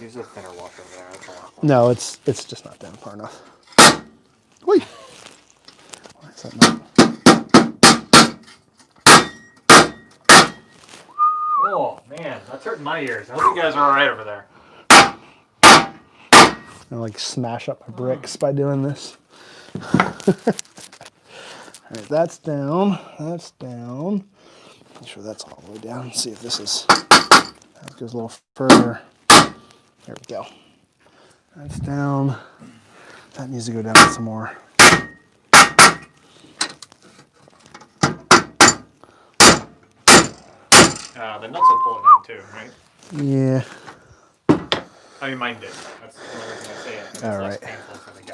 use a thinner wash over there. That's all. No, it's just not down far enough. Wait. Why is that not? Oh, man, that's hurting my ears. I hope you guys are all right over there. I like smash up my bricks by doing this. All right, that's down. That's down. Make sure that's all the way down. See if this is. That goes a little further. There we go. That's down. That needs to go down some more. The nuts will pull it in too, right? Yeah. I mean, mine did. That's the only reason I say it. And it's All less right. painful for the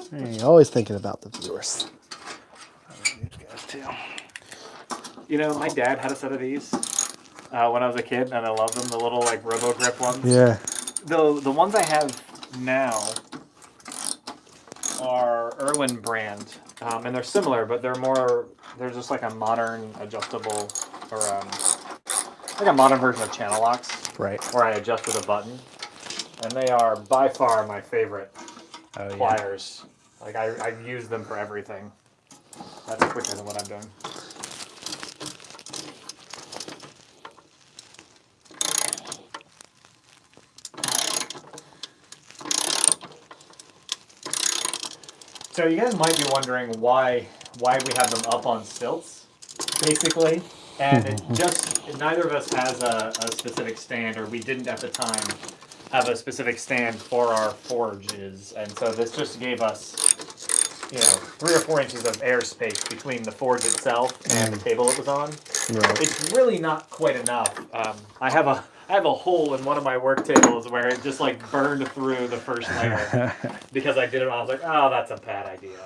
guests. You're always thinking about the viewers. These guys too. You know, my dad had a set of these when I was a kid, and I love them. The little like Robo Grip ones. Yeah. The ones I have now are Irwin brand, and they're similar, but they're just like a modern adjustable, or like a modern version of channel locks. Right. Where I adjust with a button, and they are by far my favorite pliers. Like I use them for everything. That's quicker than what I'm doing. So you guys might be wondering why we have them up on stilts, basically. And neither of us has a specific stand, or we didn't at the time have a specific stand for our forges. And so this just gave us, 3 or 4 inches of airspace between the forge itself and the table it was on. Right. It's really not quite enough. I have a hole in one of my work tables where it just like burned through the first layer because I did it. I was like, oh, that's a bad idea.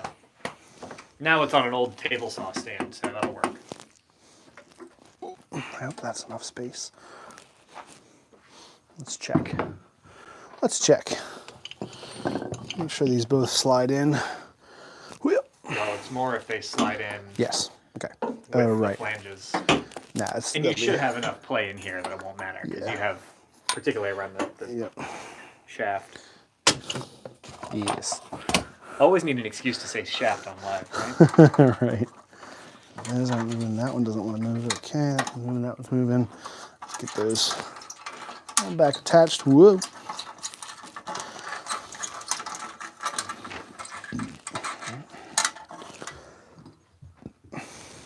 Now it's on an old table saw stand, so that'll work. I hope that's enough space. Let's check. Make sure these both slide in. Well, it's more if they slide in. Yes. Okay. With Right. the flanges. Nah, it's And you should have enough play in here that it won't matter because you have, particularly around the shaft. Yes. Always need an excuse to say shaft on live, right? Right. Those aren't moving. That one doesn't want to move. Okay, that one's moving. That one's moving. Let's get those all back attached. Whoa.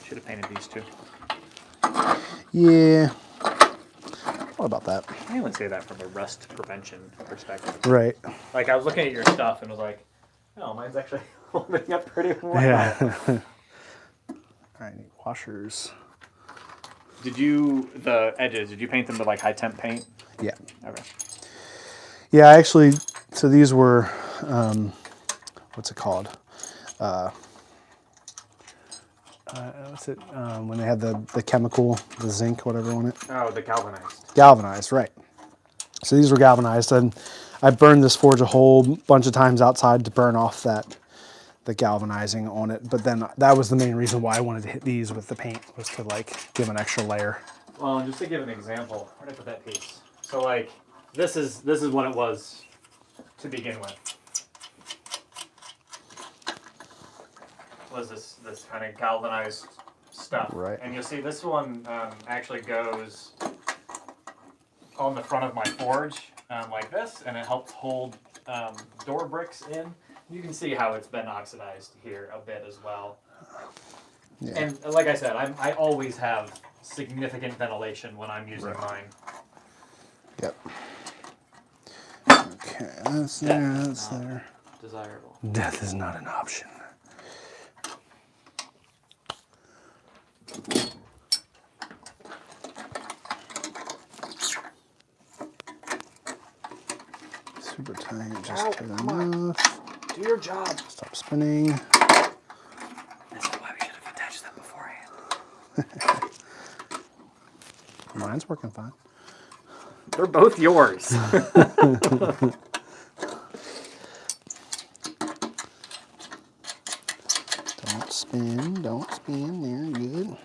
Should have painted these too. Yeah. What about that? I would say that from a rust prevention perspective. Right. Like I was looking at your stuff and was like, oh, mine's actually holding up pretty well. Yeah. All right, need washers. The edges, did you paint them with like high temp paint? Yeah. Okay. Yeah, actually, so these were, what's it called? What's it? When they had the chemical, the zinc, whatever on it. Oh, the galvanized. Galvanized, right. So these were galvanized, and I burned this forge a whole bunch of times outside to burn off the galvanizing on it. But then that was the main reason why I wanted to hit these with the paint, was to like give an extra layer. Well, just to give an example, where did I put that piece? So like, this is what it was to begin with. Was this kind of galvanized stuff. Right. And you'll see this one actually goes on the front of my forge like this, and it helps hold door bricks in. You can see how it's been oxidized here a bit as well. Yeah. And like I said, I always have significant ventilation when I'm using mine. Yep. Okay, that's there, that's there. Desirable. Death is not an option. Super tight, just tight enough. Do your job. Stop spinning. This is why we should have attached them beforehand. Mine's working fine. They're both yours. Don't spin, there, good.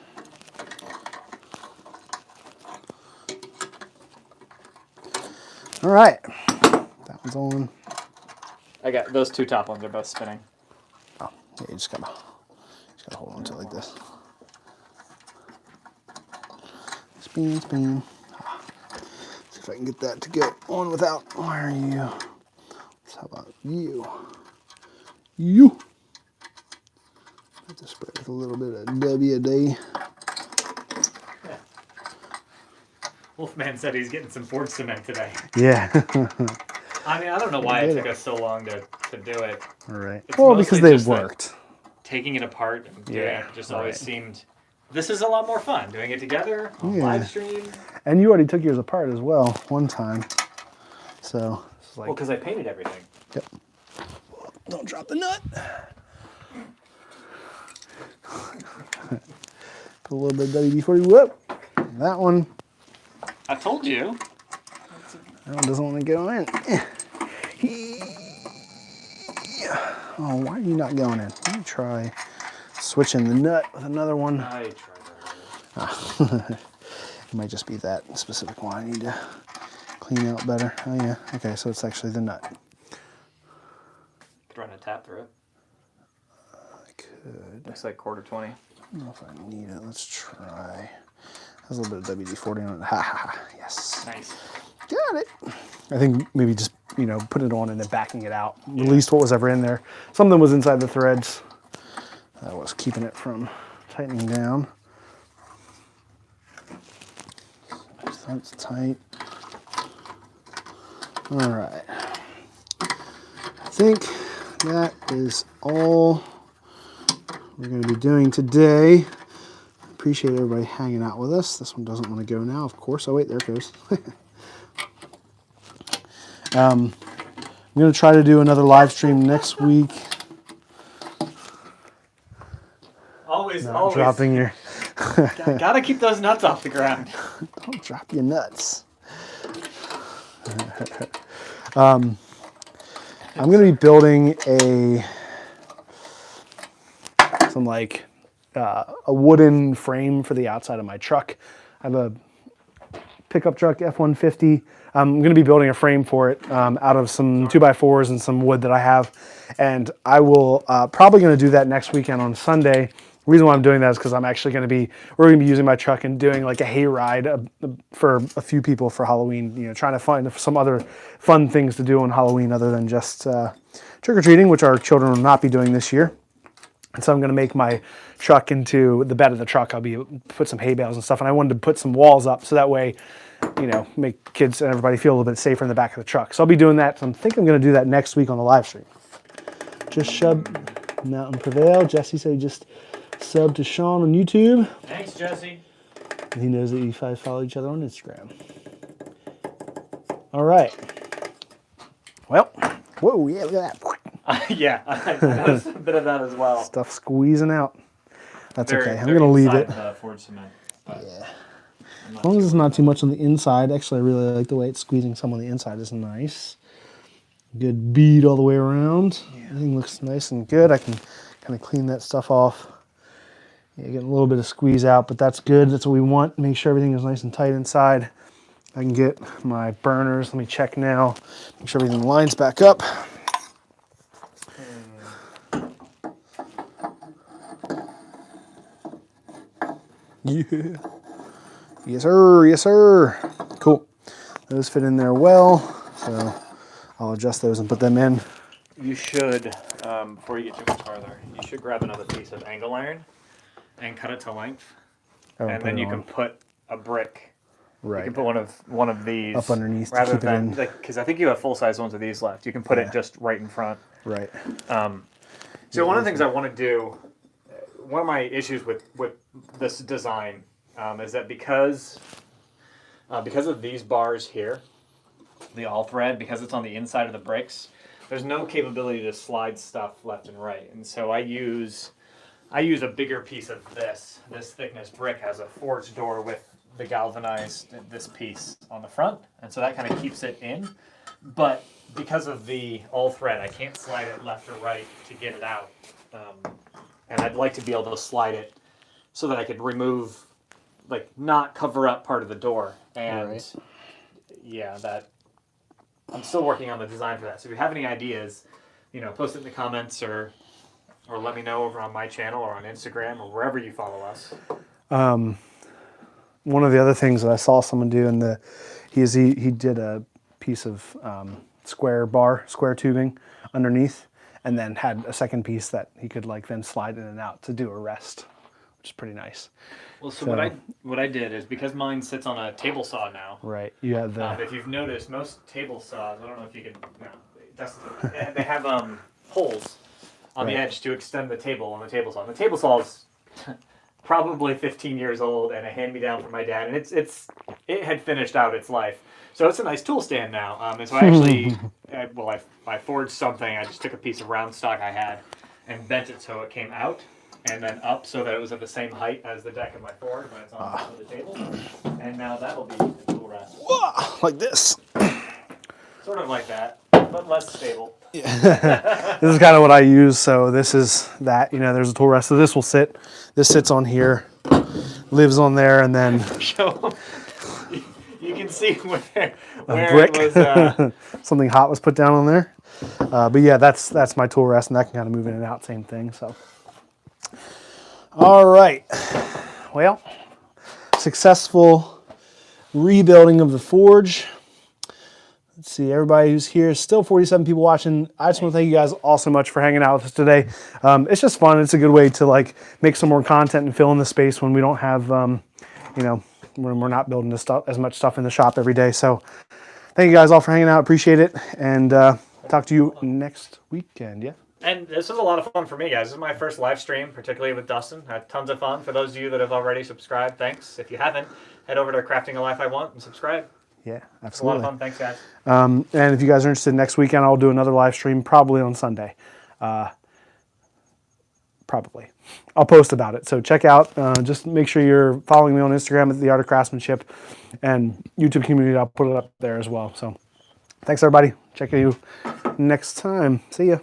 All right, that one's on. I got those two top ones are both spinning. Oh, yeah, you just gotta hold on to it like this. Spin, spin. See if I can get that to go on without wiring you. So how about you? You. Just spray with a little bit of WD. Yeah. Wolfman said he's getting some forge cement today. Yeah. I mean, I don't know why it took us so long to do it. All right. It's well, because they just worked. Taking it apart and doing it just always seemed this is a lot more fun doing it together on live stream. And you already took yours apart as well one time. So it's like, Well, because I painted everything. Yep. Don't drop the nut. Put a little bit of WD-40. Whoop. That one. I told you. That one doesn't want to go in. Oh, why are you not going in? Let me try switching the nut with another one. I tried that. It might just be that specific one I need to clean out better. Oh yeah, okay, so it's actually the nut. Could run a tap through it. I could. Looks like quarter 20. I don't know if I need it. Let's try. Has a little bit of WD-40 on it. Ha ha ha. Yes. Nice. Got it. I think maybe just, put it on and then backing it out. Released what was ever in there. Something was inside the threads. That was keeping it from tightening down. That's tight. All right. I think that is all we're going to be doing today. Appreciate everybody hanging out with us. This one doesn't want to go now, of course. Oh wait, there it goes. I'm going to try to do another live stream next week. Always, Not always. dropping your... Gotta keep those nuts off the ground. Don't drop your nuts. I'm going to be building a wooden frame for the outside of my truck. I have a pickup truck, F-150. I'm going to be building a frame for it out of some 2x4s and some wood that I have. And I will probably going to do that next weekend on Sunday. The reason why I'm doing that is because we're going to be using my truck and doing like a hayride for a few people for Halloween, trying to find some other fun things to do on Halloween other than just trick-or-treating, which our children will not be doing this year. And so I'm going to make my truck into the bed of the truck. Put some hay bales and stuff. And I wanted to put some walls up so that way, make kids and everybody feel a little bit safer in the back of the truck. So I'll be doing that. So I think I'm going to do that next week on the live stream. Just shoved Mountain Prevail. Jesse said he just subbed to Sean on YouTube. Thanks, Jesse. He knows that you guys follow each other on Instagram. All right. Well, whoa, yeah, look at that. Yeah, I noticed a bit of that as well. Stuff squeezing out. That's okay. I'm Very going to leave it. Forged cement. Yeah. As long as it's not too much on the inside. Actually, I really like the way it's squeezing some on the inside. Is nice. Good bead all the way around. Yeah. Everything looks nice and good. I can kind of clean that stuff off. Yeah, getting a little bit of squeeze out, but that's good. That's what we want. Make sure everything is nice and tight inside. I can get my burners. Let me check now. Make sure everything lines back up. Yeah. Yes, sir. Yes, sir. Cool. Those fit in there well. So I'll adjust those and put them in. You should, before you get too much farther, you should grab another piece of angle iron and cut it to length. And then you can put a brick. Right. You can put one of these up underneath rather to keep than, it in. because I think you have full-size ones of these left. You can put it just right in front. Right. So one of the things I want to do, one of my issues with this design is that because of these bars here, the all thread, because it's on the inside of the bricks, there's no capability to slide stuff left and right. And so I use a bigger piece of this thickness brick has a forged door with the galvanized this piece on the front, and so that kind of keeps it in. But because of the all thread, I can't slide it left or right to get it out. And I'd like to be able to slide it so that I could remove, like, not cover up part of the door. And yeah, that I'm still working on the design for that. So if you have any ideas, post it in the comments or let me know over on my channel or on Instagram or wherever you follow us. One of the other things that I saw someone do he did a piece of square tubing underneath, and then had a second piece that he could then slide in and out to do a rest, which is pretty nice. Well, so what I did is, because mine sits on a table saw now. Right. You have the. If you've noticed, most table saws, I don't know if you can. No, they have holes on the edge to extend the table on the table saw. And the table saws probably 15 years old and a hand-me-down from my dad, and it had finished out its life. So it's a nice tool stand now. And so I actually, I forged something. I just took a piece of round stock I had and bent it so it came out and then up so that it was at the same height as the deck of my Ford when it's on top of the table. And now that'll be the tool rest. Like this. Sort of like that, but less stable. This is kind of what I use. So this is that, there's a tool rest. So this will sit. This sits on here, lives on there, and then Show 'em. You can see where brick. it was. Something hot was put down on there. But yeah, that's my tool rest, and that can kind of move in and out. Same thing. So, all right. Well, successful rebuilding of the forge. Let's see, everybody who's here, still 47 people watching. I just want to thank you guys all so much for hanging out with us today. It's just fun. It's a good way to like make some more content and fill in the space when we don't have, when we're not building as much stuff in the shop every day. So thank you guys all for hanging out. Appreciate it. And talk to you next weekend. Yeah. And this was a lot of fun for me, guys. This is my first live stream, particularly with Dustin. I had tons of fun. For those of you that have already subscribed, thanks. If you haven't, head over to Crafting a Life I Want and subscribe. Yeah, absolutely. It's a lot of fun. Thanks, guys. And if you guys are interested, next weekend I'll do another live stream, probably on Sunday. Probably. I'll post about it. So check out, just make sure you're following me on Instagram at The Art of Craftsmanship and YouTube community. I'll put it up there as well. So thanks, everybody. Check you next time. See ya.